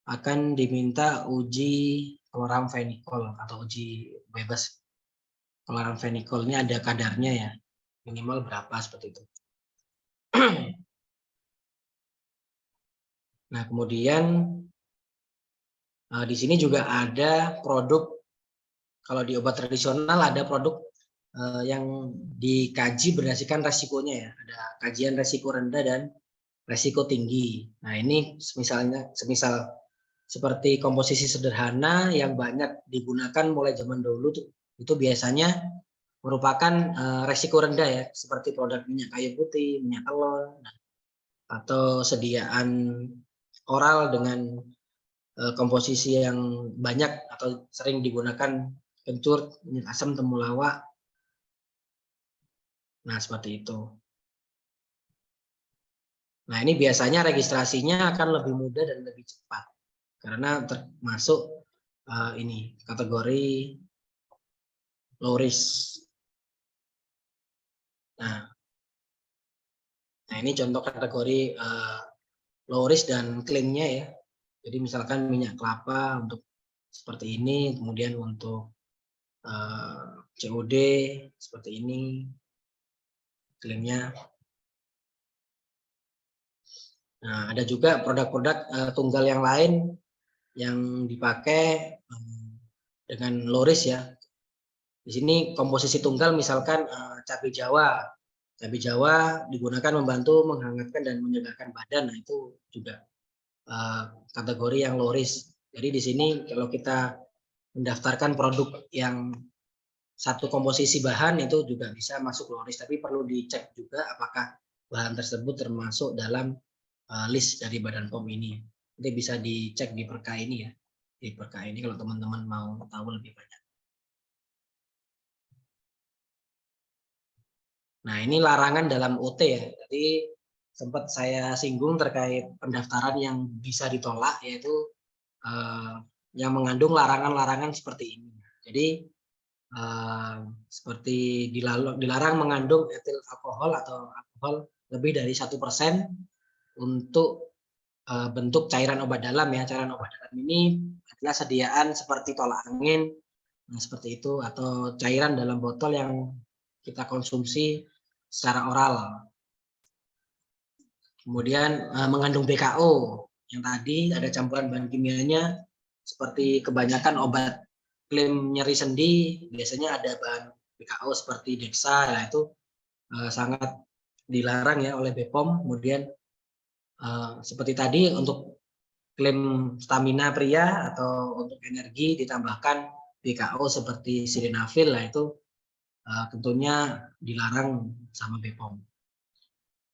Speaker 1: akan diminta uji kloramfenikol atau uji bebas kloramfenikol. Ini ada kadarnya ya, minimal berapa seperti itu. Nah, kemudian di sini juga ada produk, kalau di obat tradisional ada produk yang dikaji berdasarkan resikonya ya. Ada kajian resiko rendah dan resiko tinggi. Nah, ini semisal seperti komposisi sederhana yang banyak digunakan mulai zaman dulu itu biasanya merupakan resiko rendah ya, seperti produk minyak kayu putih, minyak telur, atau sediaan oral dengan komposisi yang banyak atau sering digunakan kencur, minyak asam, temulawak. Nah, seperti itu. Nah, ini biasanya registrasinya akan lebih mudah dan lebih cepat karena termasuk ini kategori low risk. Nah, ini contoh kategori low risk dan klaimnya ya. Jadi misalkan minyak kelapa untuk seperti ini, kemudian untuk COD seperti ini klaimnya. Nah, ada juga produk-produk tunggal yang lain yang dipakai dengan low risk ya. Di sini komposisi tunggal misalkan cabai Jawa. Cabai Jawa digunakan membantu menghangatkan dan menyegarkan badan. Nah, itu juga kategori yang low risk. Jadi di sini kalau kita mendaftarkan produk yang satu komposisi bahan itu juga bisa masuk low risk, tapi perlu dicek juga apakah bahan tersebut termasuk dalam list dari Badan POM ini. Nanti bisa dicek di perka ini ya, di perka ini kalau teman-teman mau tahu lebih banyak. Nah, ini larangan dalam OT ya. Jadi sempat saya singgung terkait pendaftaran yang bisa ditolak, yaitu yang mengandung larangan-larangan seperti ini. Jadi seperti dilarang mengandung etil alkohol atau alkohol lebih dari 1% untuk bentuk cairan obat dalam ya. Cairan obat dalam ini adalah sediaan seperti tolak angin, nah seperti itu, atau cairan dalam botol yang kita konsumsi secara oral. Kemudian mengandung BKO yang tadi ada campuran bahan kimianya seperti kebanyakan obat klaim nyeri sendi biasanya ada bahan BKO seperti Dexa, nah itu sangat dilarang ya oleh BPOM. Kemudian seperti tadi untuk klaim stamina pria atau untuk energi ditambahkan BKO seperti sildenafil, nah itu tentunya dilarang sama BPOM.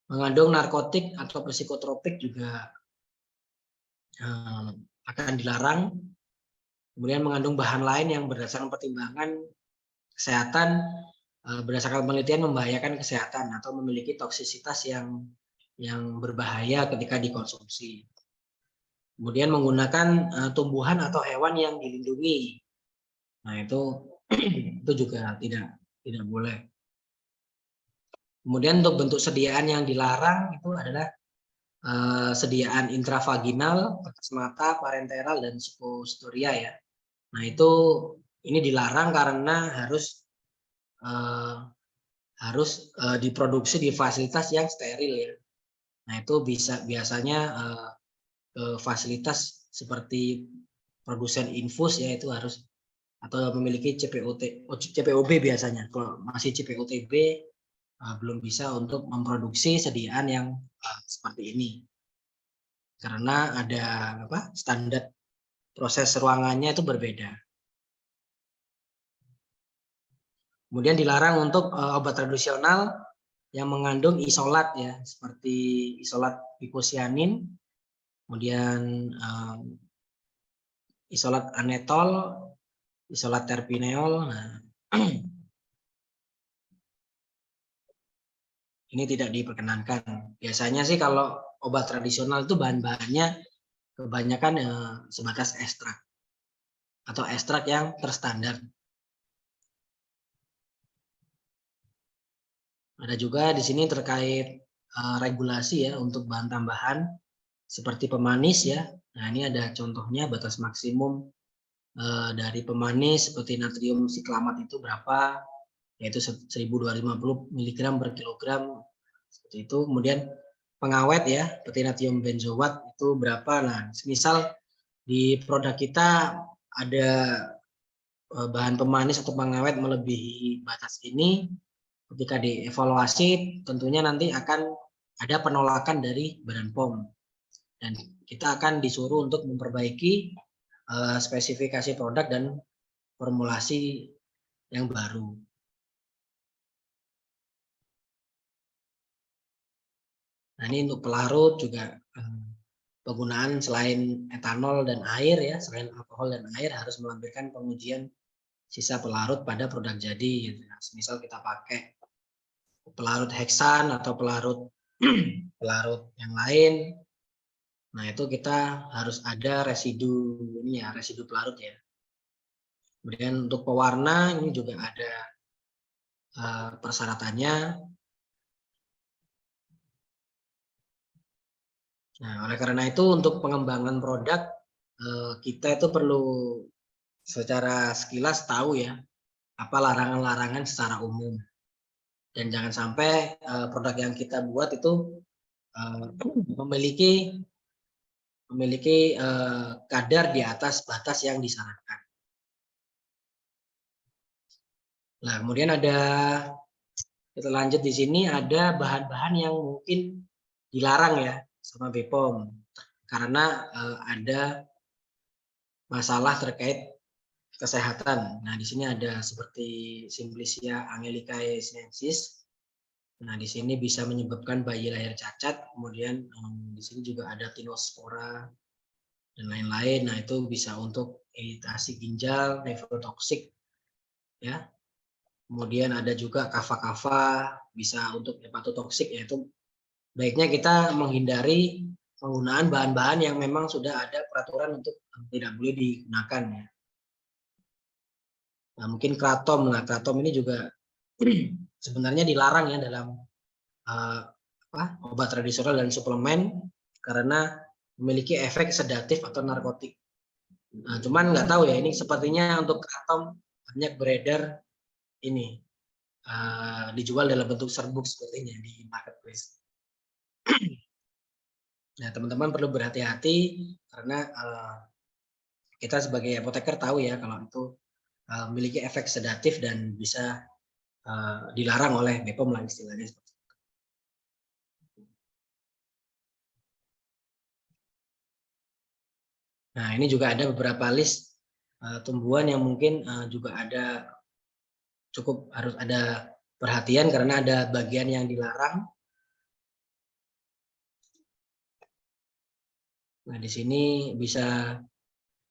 Speaker 1: Mengandung narkotik atau psikotropik juga akan dilarang. Kemudian mengandung bahan lain yang berdasarkan pertimbangan kesehatan, berdasarkan penelitian membahayakan kesehatan atau memiliki toksisitas yang berbahaya ketika dikonsumsi. Kemudian menggunakan tumbuhan atau hewan yang dilindungi. Nah, itu juga tidak boleh. Kemudian untuk bentuk sediaan yang dilarang itu adalah sediaan intravaginal, bekas mata, parenteral, dan suppositoria ya. Nah, itu ini dilarang karena harus diproduksi di fasilitas yang steril ya. Nah, itu biasanya fasilitas seperti produsen infus ya, itu harus atau memiliki CPOB biasanya. Kalau masih CPOTB belum bisa untuk memproduksi sediaan yang seperti ini. Karena ada standar proses ruangannya itu berbeda. Kemudian dilarang untuk obat tradisional yang mengandung isolat ya, seperti isolat bikosianin, kemudian isolat anetol, isolat terpineol. Nah, ini tidak diperkenankan. Biasanya sih kalau obat tradisional itu bahan-bahannya kebanyakan sebatas ekstrak atau ekstrak yang terstandar. Ada juga di sini terkait regulasi ya untuk bahan tambahan seperti pemanis ya. Nah, ini ada contohnya batas maksimum dari pemanis seperti natrium siklamat itu berapa, yaitu 1250 mg per kilogram seperti itu. Kemudian pengawet ya seperti natrium benzoat itu berapa. Nah, misal di produk kita ada bahan pemanis atau pengawet melebihi batas ini, ketika dievaluasi tentunya nanti akan ada penolakan dari Badan POM dan kita akan disuruh untuk memperbaiki spesifikasi produk dan formulasi yang baru. Nah, ini untuk pelarut juga penggunaan selain etanol dan air ya, selain alkohol dan air harus melampirkan pengujian sisa pelarut pada produk jadi. Gitu. Nah, misal kita pakai pelarut heksan atau pelarut pelarut yang lain, nah itu kita harus ada residu ini ya, residu pelarut ya. Kemudian untuk pewarna ini juga ada persyaratannya. Nah, oleh karena itu untuk pengembangan produk kita itu perlu secara sekilas tahu ya apa larangan-larangan secara umum. Dan jangan sampai produk yang kita buat itu memiliki kadar di atas batas yang disarankan. Nah, kemudian kita lanjut di sini ada bahan-bahan yang mungkin dilarang ya sama BPOM karena ada masalah terkait kesehatan. Nah, di sini ada seperti Simplicia angelicae sinensis. Nah, di sini bisa menyebabkan bayi lahir cacat. Kemudian di sini juga ada tinospora dan lain-lain. Nah, itu bisa untuk iritasi ginjal, nefrotoksik, ya. Kemudian ada juga kava-kava, bisa untuk hepatotoksik, yaitu baiknya kita menghindari penggunaan bahan-bahan yang memang sudah ada peraturan untuk tidak boleh digunakan ya. Nah, mungkin kratom. Nah, kratom ini juga sebenarnya dilarang ya dalam obat tradisional dan suplemen karena memiliki efek sedatif atau narkotik. Nah, cuman nggak tahu ya, ini sepertinya untuk kratom banyak beredar ini dijual dalam bentuk serbuk sepertinya di marketplace. Nah, teman-teman perlu berhati-hati karena kita sebagai apoteker tahu ya kalau itu memiliki efek sedatif dan bisa dilarang oleh BPOM lah istilahnya. Nah, ini juga ada beberapa list tumbuhan yang mungkin juga ada cukup harus ada perhatian karena ada bagian yang dilarang. Nah, di sini bisa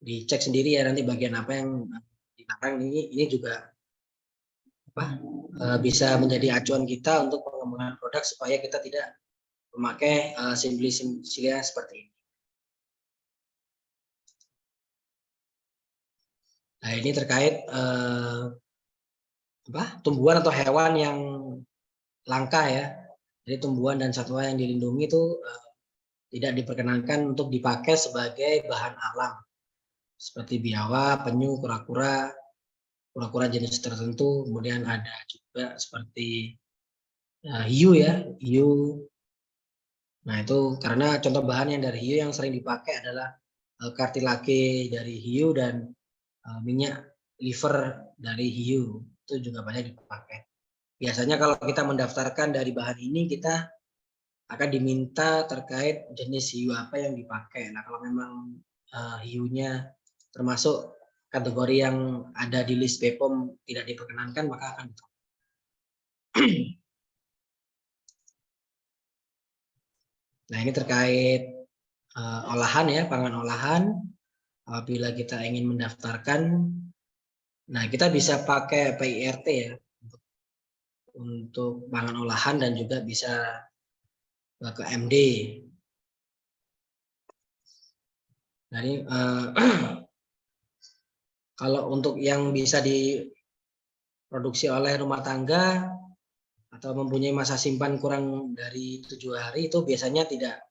Speaker 1: dicek sendiri ya nanti bagian apa yang dilarang. Ini juga bisa menjadi acuan kita untuk pengembangan produk supaya kita tidak memakai Simplicia seperti ini. Nah, ini terkait tumbuhan atau hewan yang langka ya. Jadi tumbuhan dan satwa yang dilindungi itu tidak diperkenankan untuk dipakai sebagai bahan alam. Seperti biawak, penyu, kura-kura jenis tertentu. Kemudian ada juga seperti hiu ya, hiu. Nah, itu karena contoh bahan yang dari hiu yang sering dipakai adalah kartilage dari hiu dan minyak liver dari hiu. Itu juga banyak dipakai. Biasanya kalau kita mendaftarkan dari bahan ini, kita akan diminta terkait jenis hiu apa yang dipakai. Nah, kalau memang hiunya termasuk kategori yang ada di list BPOM tidak diperkenankan, maka akan ditolak. Nah, ini terkait olahan ya, pangan olahan. Apabila kita ingin mendaftarkan, nah kita bisa pakai PIRT ya. untuk pangan olahan dan juga bisa ke MD. Jadi kalau untuk yang bisa diproduksi oleh rumah tangga atau mempunyai masa simpan kurang dari 7 hari itu biasanya tidak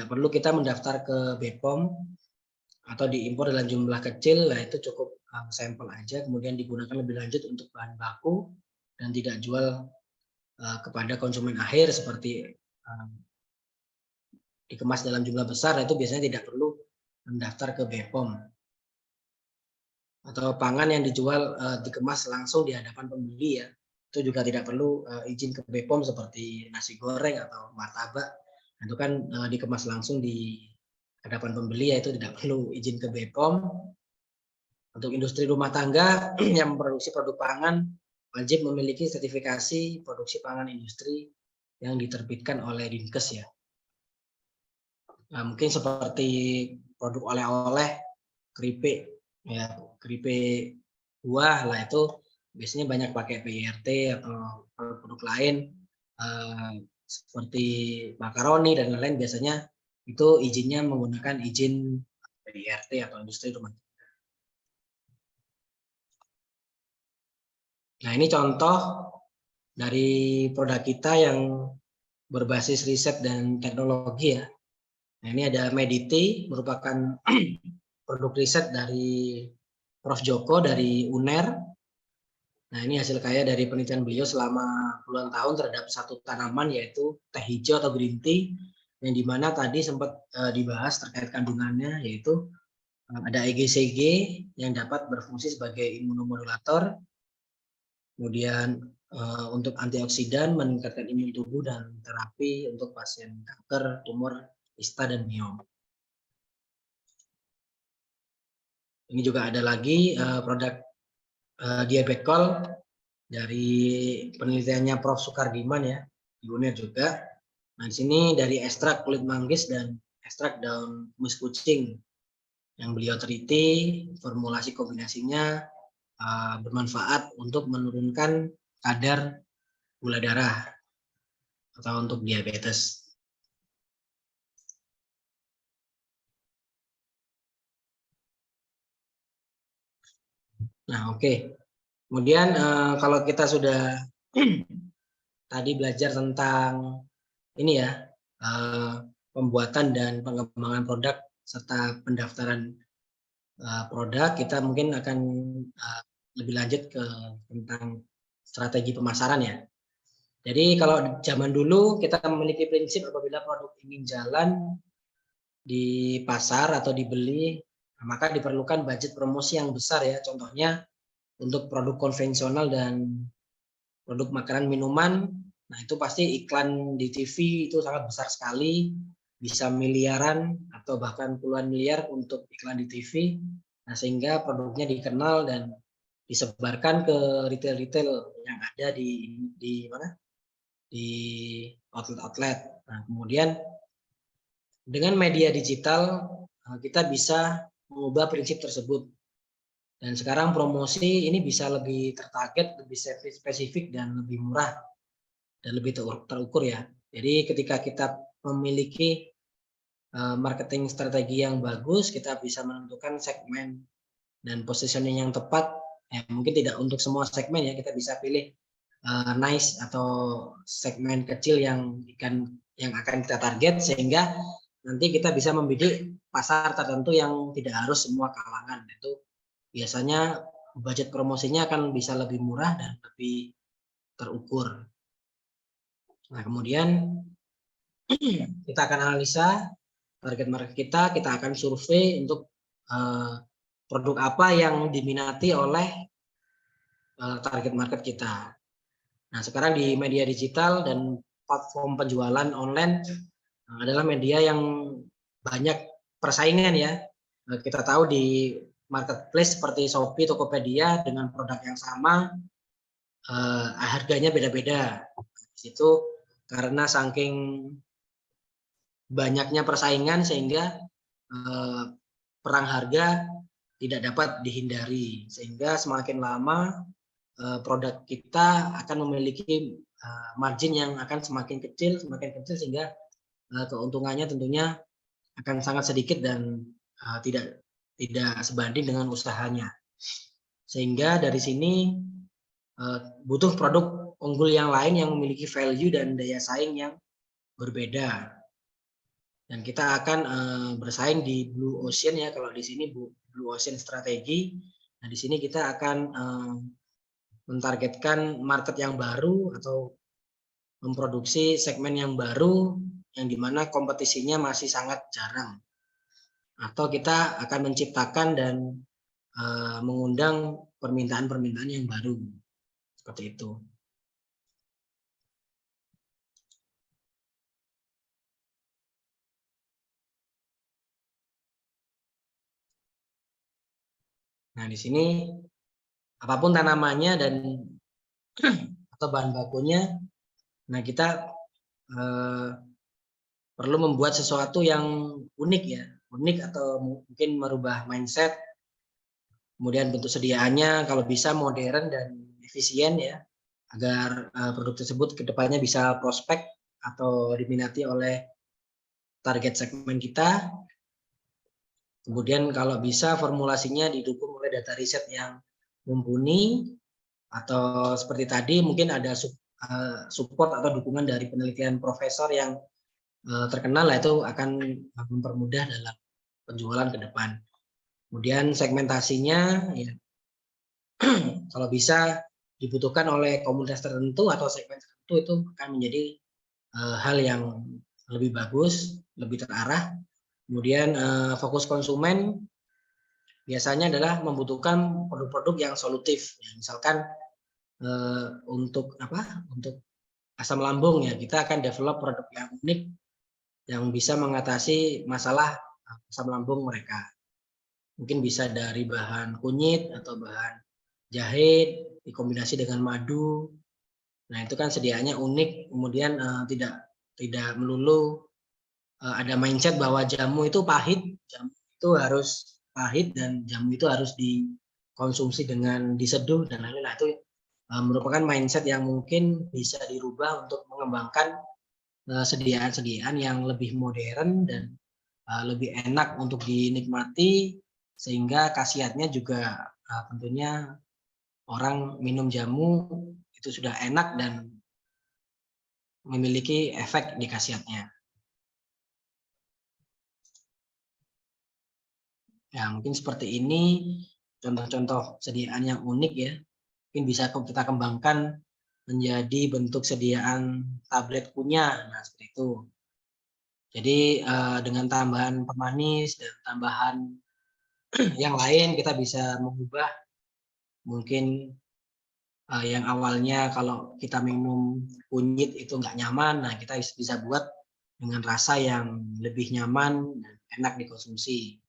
Speaker 1: perlu kita mendaftar ke BPOM atau diimpor dalam jumlah kecil. Nah itu cukup sampel aja, kemudian digunakan lebih lanjut untuk bahan baku dan tidak jual kepada konsumen akhir seperti dikemas dalam jumlah besar. Itu biasanya tidak perlu mendaftar ke BPOM. Atau pangan yang dijual dikemas langsung di hadapan pembeli ya, itu juga tidak perlu izin ke BPOM seperti nasi goreng atau martabak. Itu kan dikemas langsung di hadapan pembeli ya, itu tidak perlu izin ke BPOM. Untuk industri rumah tangga yang memproduksi produk pangan wajib memiliki sertifikasi produksi pangan industri yang diterbitkan oleh Dinkes ya. Nah, mungkin seperti produk oleh-oleh, keripik ya, keripik buah lah itu biasanya banyak pakai PIRT atau produk lain seperti makaroni dan lain-lain, biasanya itu izinnya menggunakan izin PIRT atau industri rumah tangga. Nah ini contoh dari produk kita yang berbasis riset dan teknologi ya. Nah ini ada Mediti, merupakan produk riset dari Prof. Joko dari UNER. Nah ini hasil karya dari penelitian beliau selama puluhan tahun terhadap satu tanaman yaitu teh hijau atau green tea, yang dimana tadi sempat dibahas terkait kandungannya, yaitu ada EGCG yang dapat berfungsi sebagai imunomodulator, kemudian untuk antioksidan, meningkatkan imun tubuh, dan terapi untuk pasien kanker, tumor, kista, dan miom. Ini juga ada lagi produk Diabetol dari penelitiannya Prof. Sukardiman ya, di UNER juga. Nah, di sini dari ekstrak kulit manggis dan ekstrak daun kumis kucing yang beliau teliti, formulasi kombinasinya bermanfaat untuk menurunkan kadar gula darah atau untuk diabetes. Nah, oke. Kemudian kalau kita sudah tadi belajar tentang ini ya, pembuatan dan pengembangan produk serta pendaftaran produk, kita mungkin akan lebih lanjut ke tentang strategi pemasaran ya. Jadi kalau zaman dulu kita memiliki prinsip apabila produk ingin jalan di pasar atau dibeli, maka diperlukan budget promosi yang besar ya. Contohnya untuk produk konvensional dan produk makanan minuman, nah itu pasti iklan di TV itu sangat besar sekali, bisa miliaran atau bahkan puluhan miliar untuk iklan di TV. Nah sehingga produknya dikenal dan disebarkan ke retail-retail yang ada di mana? Di outlet-outlet. Nah, kemudian dengan media digital kita bisa mengubah prinsip tersebut. Dan sekarang promosi ini bisa lebih tertarget, lebih spesifik dan lebih murah dan lebih terukur ya. Jadi ketika kita memiliki marketing strategi yang bagus, kita bisa menentukan segmen dan positioning yang tepat. Ya, mungkin tidak untuk semua segmen ya, kita bisa pilih niche atau segmen kecil yang akan kita target, sehingga nanti kita bisa membidik pasar tertentu yang tidak harus semua kalangan. Itu biasanya budget promosinya akan bisa lebih murah dan lebih terukur. Nah kemudian kita akan analisa target market kita akan survei untuk produk apa yang diminati oleh target market kita. Nah, sekarang di media digital dan platform penjualan online adalah media yang banyak persaingan ya. Kita tahu di marketplace seperti Shopee, Tokopedia dengan produk yang sama, harganya beda-beda. Di situ karena saking banyaknya persaingan sehingga perang harga tidak dapat dihindari, sehingga semakin lama produk kita akan memiliki margin yang akan semakin kecil sehingga keuntungannya tentunya akan sangat sedikit dan tidak sebanding dengan usahanya. Sehingga dari sini butuh produk unggul yang lain yang memiliki value dan daya saing yang berbeda. Dan kita akan bersaing di Blue Ocean ya, kalau di sini Blue Ocean strategi. Nah, di sini kita akan mentargetkan market yang baru atau memproduksi segmen yang baru yang dimana kompetisinya masih sangat jarang. Atau kita akan menciptakan dan mengundang permintaan-permintaan yang baru. Seperti itu. Nah, di sini apapun tanamannya dan atau bahan bakunya, nah kita perlu membuat sesuatu yang unik ya, unik atau mungkin merubah mindset. Kemudian bentuk sediaannya kalau bisa modern dan efisien ya, agar produk tersebut kedepannya bisa prospek atau diminati oleh target segmen kita. Kemudian kalau bisa formulasinya didukung oleh data riset yang mumpuni, atau seperti tadi mungkin ada support atau dukungan dari penelitian profesor yang terkenal, lah itu akan mempermudah dalam penjualan ke depan. Kemudian segmentasinya ya, kalau bisa dibutuhkan oleh komunitas tertentu atau segmen tertentu, itu akan menjadi hal yang lebih bagus, lebih terarah. Kemudian fokus konsumen biasanya adalah membutuhkan produk-produk yang solutif. Ya, misalkan untuk asam lambung ya, kita akan develop produk yang unik yang bisa mengatasi masalah asam lambung mereka. Mungkin bisa dari bahan kunyit atau bahan jahe dikombinasi dengan madu. Nah, itu kan sediaannya unik, kemudian tidak melulu ada mindset bahwa jamu itu pahit, jamu itu harus pahit dan jamu itu harus dikonsumsi dengan diseduh dan lain-lain. Nah, itu merupakan mindset yang mungkin bisa dirubah untuk mengembangkan sediaan-sediaan yang lebih modern dan lebih enak untuk dinikmati, sehingga khasiatnya juga tentunya orang minum jamu itu sudah enak dan memiliki efek di khasiatnya. Ya, mungkin seperti ini contoh-contoh sediaan yang unik ya. Mungkin bisa kita kembangkan menjadi bentuk sediaan tablet kunyah. Nah, seperti itu. Jadi dengan tambahan pemanis dan tambahan yang lain, kita bisa mengubah mungkin yang awalnya kalau kita minum kunyit itu nggak nyaman, nah kita bisa buat dengan rasa yang lebih nyaman dan enak dikonsumsi.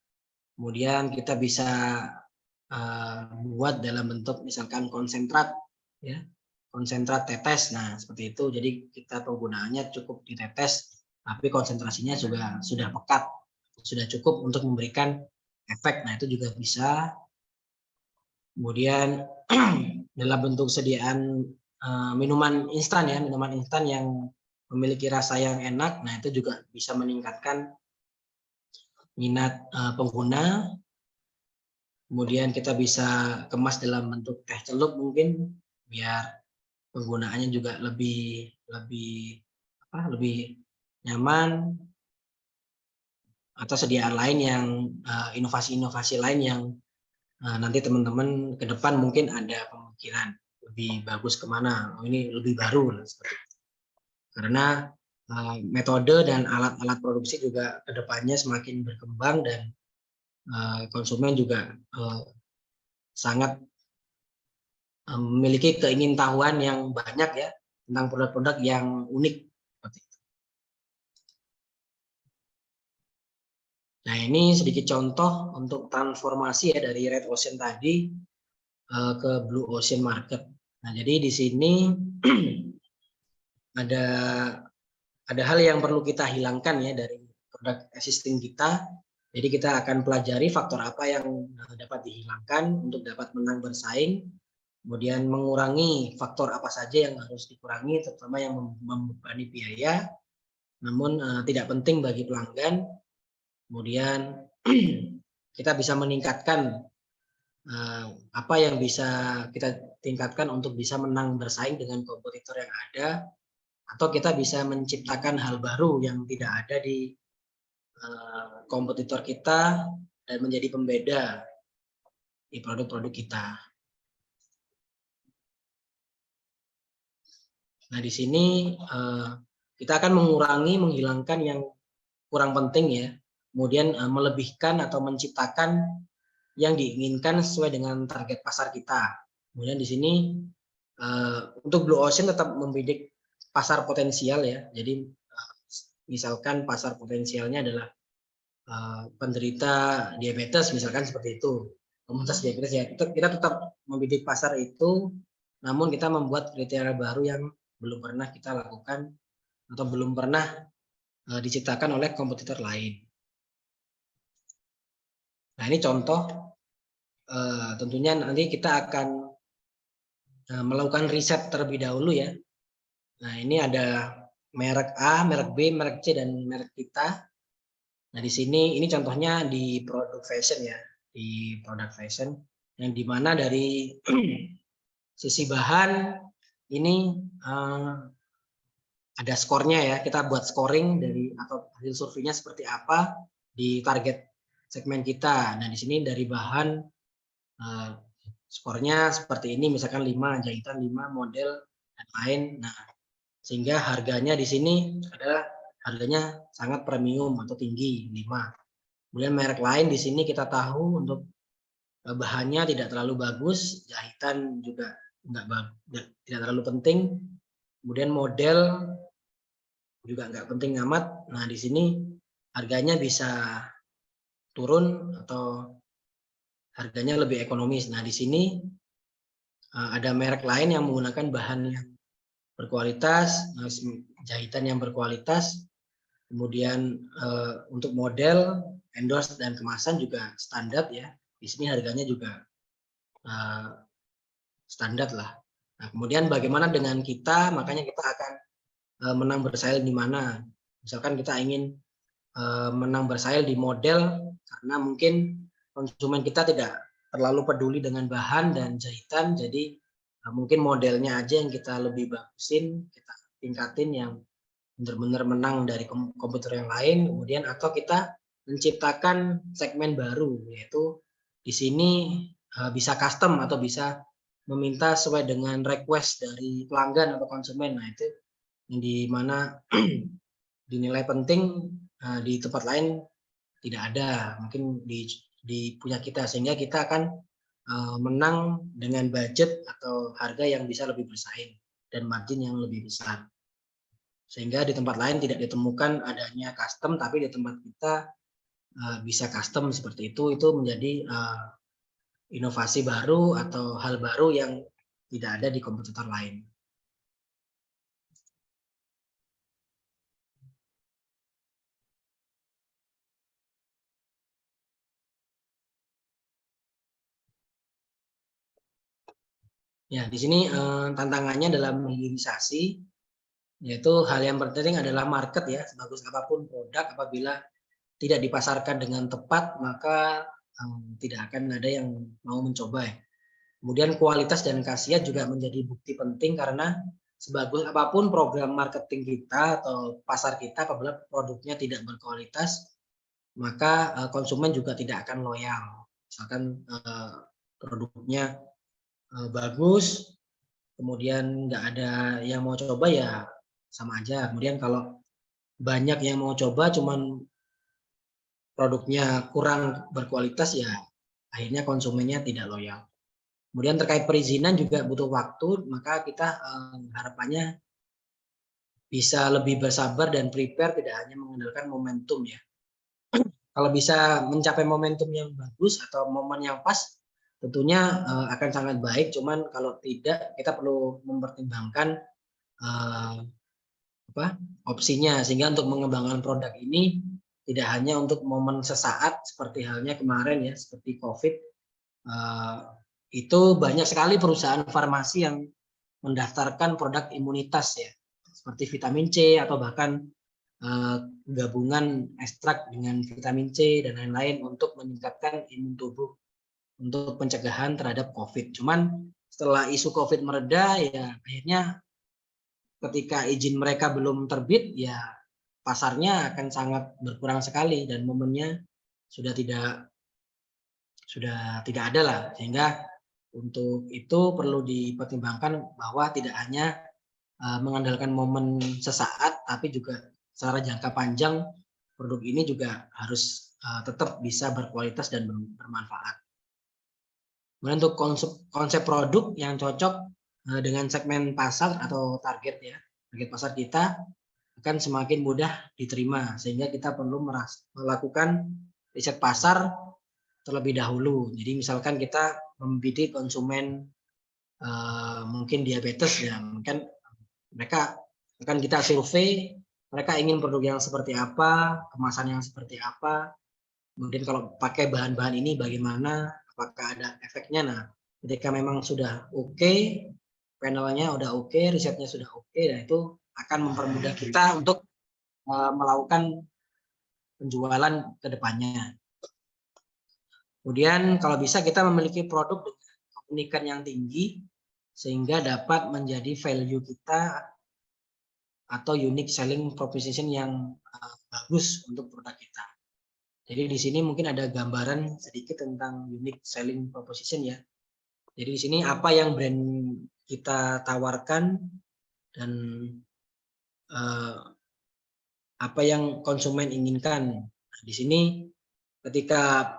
Speaker 1: Kemudian kita bisa buat dalam bentuk misalkan konsentrat, ya, konsentrat tetes. Nah, seperti itu. Jadi kita penggunaannya cukup ditetes, tapi konsentrasinya juga sudah pekat, sudah cukup untuk memberikan efek. Nah, itu juga bisa. Kemudian dalam bentuk sediaan minuman instan ya, minuman instan yang memiliki rasa yang enak. Nah, itu juga bisa meningkatkan minat pengguna. Kemudian kita bisa kemas dalam bentuk teh celup mungkin, biar penggunaannya juga lebih nyaman, atau sediaan lain yang inovasi-inovasi lain yang nanti teman-teman ke depan mungkin ada pemikiran lebih bagus kemana, ini lebih baru seperti itu. Karena metode dan alat-alat produksi juga ke depannya semakin berkembang dan konsumen juga sangat memiliki keingintahuan yang banyak ya tentang produk-produk yang unik. Nah, ini sedikit contoh untuk transformasi ya dari Red Ocean tadi ke Blue Ocean Market. Nah, jadi di sini ada hal yang perlu kita hilangkan ya dari produk existing kita. Jadi kita akan pelajari faktor apa yang dapat dihilangkan untuk dapat menang bersaing. kemudian mengurangi faktor apa saja yang harus dikurangi, terutama yang membebani biaya, namun tidak penting bagi pelanggan. Kemudian kita bisa meningkatkan apa yang bisa kita tingkatkan untuk bisa menang bersaing dengan kompetitor yang ada, atau kita bisa menciptakan hal baru yang tidak ada di kompetitor kita dan menjadi pembeda di produk-produk kita. Nah, di sini kita akan menghilangkan yang kurang penting ya, kemudian melebihkan atau menciptakan yang diinginkan sesuai dengan target pasar kita. Kemudian di sini untuk Blue Ocean tetap membidik pasar potensial ya. Jadi misalkan pasar potensialnya adalah penderita diabetes, misalkan seperti itu. Komunitas diabetes ya, kita tetap membidik pasar itu, namun kita membuat kriteria baru yang belum pernah kita lakukan atau belum pernah diciptakan oleh kompetitor lain. Nah, ini contoh, tentunya nanti kita akan melakukan riset terlebih dahulu ya. Nah, ini ada merek A, merek B, merek C, dan merek kita. Nah, di sini ini contohnya di produk fashion ya, di produk fashion yang dimana dari sisi bahan ini ada skornya ya, kita buat scoring dari atau hasil surveinya seperti apa di target segmen kita. Nah, di sini dari bahan skornya seperti ini, misalkan 5, jahitan 5, model dan lain. Nah, sehingga harganya di sini adalah harganya sangat premium atau tinggi 5. Kemudian merek lain di sini kita tahu untuk bahannya tidak terlalu bagus, jahitan juga tidak terlalu penting. Kemudian model juga nggak penting amat. Nah, di sini harganya bisa turun atau harganya lebih ekonomis. Nah, di sini ada merek lain yang menggunakan bahan yang berkualitas, jahitan yang berkualitas, kemudian untuk model, endorse dan kemasan juga standar ya. Di sini harganya juga standar lah. Nah, kemudian bagaimana dengan kita? Makanya kita akan menang bersaing di mana? Misalkan kita ingin menang bersaing di model karena mungkin konsumen kita tidak terlalu peduli dengan bahan dan jahitan, jadi mungkin modelnya aja yang kita lebih bagusin, kita tingkatin yang benar-benar menang dari komputer yang lain, kemudian atau kita menciptakan segmen baru, yaitu di sini bisa custom atau bisa meminta sesuai dengan request dari pelanggan atau konsumen. Nah, itu yang dimana dinilai penting di tempat lain tidak ada, mungkin di punya kita, sehingga kita akan menang dengan budget atau harga yang bisa lebih bersaing dan margin yang lebih besar. Sehingga di tempat lain tidak ditemukan adanya custom, tapi di tempat kita bisa custom seperti itu menjadi inovasi baru atau hal baru yang tidak ada di kompetitor lain. Ya, di sini tantangannya dalam hilirisasi, yaitu hal yang penting adalah market ya. Sebagus apapun produk, apabila tidak dipasarkan dengan tepat, maka tidak akan ada yang mau mencoba ya. Kemudian kualitas dan khasiat juga menjadi bukti penting, karena sebagus apapun program marketing kita atau pasar kita, apabila produknya tidak berkualitas, maka konsumen juga tidak akan loyal. Misalkan produknya bagus, kemudian nggak ada yang mau coba ya sama aja. Kemudian kalau banyak yang mau coba cuman produknya kurang berkualitas, ya akhirnya konsumennya tidak loyal. Kemudian terkait perizinan juga butuh waktu, maka kita harapannya bisa lebih bersabar dan prepare, tidak hanya mengandalkan momentum ya. Kalau bisa mencapai momentum yang bagus atau momen yang pas, tentunya akan sangat baik. Cuman kalau tidak, kita perlu mempertimbangkan opsinya, sehingga untuk mengembangkan produk ini tidak hanya untuk momen sesaat seperti halnya kemarin ya, seperti COVID, itu banyak sekali perusahaan farmasi yang mendaftarkan produk imunitas ya, seperti vitamin C atau bahkan gabungan ekstrak dengan vitamin C dan lain-lain untuk meningkatkan imun tubuh untuk pencegahan terhadap COVID. Cuman setelah isu COVID mereda ya akhirnya ketika izin mereka belum terbit ya pasarnya akan sangat berkurang sekali dan momennya sudah tidak ada lah, sehingga untuk itu perlu dipertimbangkan bahwa tidak hanya mengandalkan momen sesaat, tapi juga secara jangka panjang produk ini juga harus tetap bisa berkualitas dan bermanfaat. Kemudian untuk konsep produk yang cocok dengan segmen pasar atau target ya, target pasar kita akan semakin mudah diterima, sehingga kita perlu melakukan riset pasar terlebih dahulu. Jadi misalkan kita membidik konsumen mungkin diabetes ya, mungkin mereka akan kita survei, mereka ingin produk yang seperti apa, kemasan yang seperti apa, kemudian kalau pakai bahan-bahan ini bagaimana, apakah ada efeknya. Nah, ketika memang sudah oke, panelnya udah oke, risetnya sudah oke, dan itu akan mempermudah kita untuk melakukan penjualan ke depannya. Kemudian kalau bisa kita memiliki produk dengan keunikan yang tinggi sehingga dapat menjadi value kita atau unique selling proposition yang bagus untuk produk kita. Jadi di sini mungkin ada gambaran sedikit tentang unique selling proposition ya. Jadi di sini apa yang brand kita tawarkan dan apa yang konsumen inginkan. Nah, di sini ketika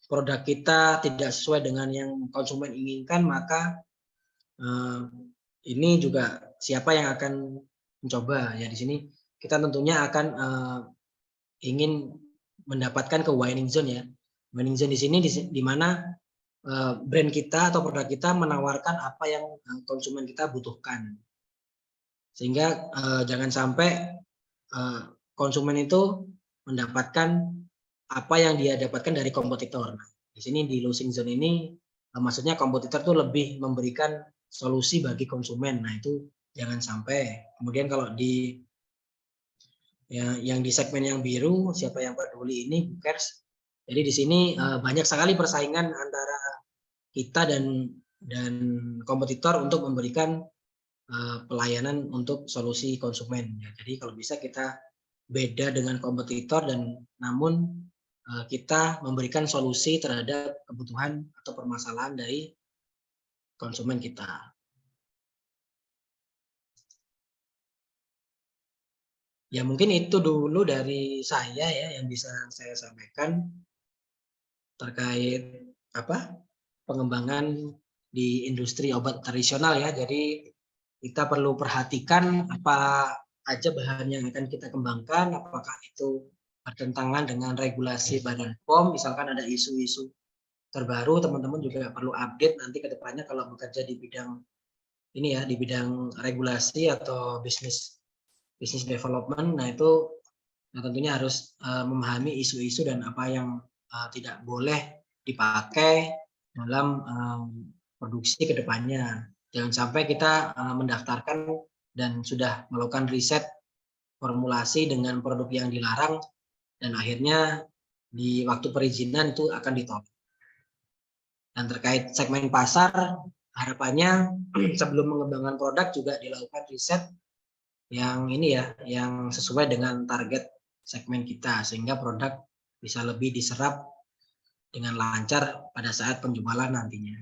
Speaker 1: produk kita tidak sesuai dengan yang konsumen inginkan, maka ini juga siapa yang akan mencoba ya. Di sini kita tentunya akan ingin mendapatkan ke winning zone ya. Winning zone di sini di mana brand kita atau produk kita menawarkan apa yang konsumen kita butuhkan, sehingga jangan sampai konsumen itu mendapatkan apa yang dia dapatkan dari kompetitor. Nah, di sini di losing zone ini maksudnya kompetitor tuh lebih memberikan solusi bagi konsumen. Nah, itu jangan sampai. Kemudian kalau di yang di segmen yang biru, siapa yang peduli ini, who cares. Jadi di sini banyak sekali persaingan antara kita dan kompetitor untuk memberikan pelayanan untuk solusi konsumen. Ya, jadi kalau bisa kita beda dengan kompetitor dan namun kita memberikan solusi terhadap kebutuhan atau permasalahan dari konsumen kita. Ya mungkin itu dulu dari saya ya yang bisa saya sampaikan terkait pengembangan di industri obat tradisional ya. Jadi kita perlu perhatikan apa aja bahan yang akan kita kembangkan, apakah itu bertentangan dengan regulasi Badan POM, misalkan ada isu-isu terbaru, teman-teman juga perlu update nanti ke depannya kalau bekerja di bidang ini ya, di bidang regulasi atau business development. Nah itu tentunya harus memahami isu-isu dan apa yang tidak boleh dipakai dalam produksi ke depannya. Jangan sampai kita mendaftarkan dan sudah melakukan riset formulasi dengan produk yang dilarang dan akhirnya di waktu perizinan itu akan ditolak. Dan terkait segmen pasar, harapannya sebelum mengembangkan produk juga dilakukan riset yang ini ya, yang sesuai dengan target segmen kita sehingga produk bisa lebih diserap dengan lancar pada saat penjualan nantinya.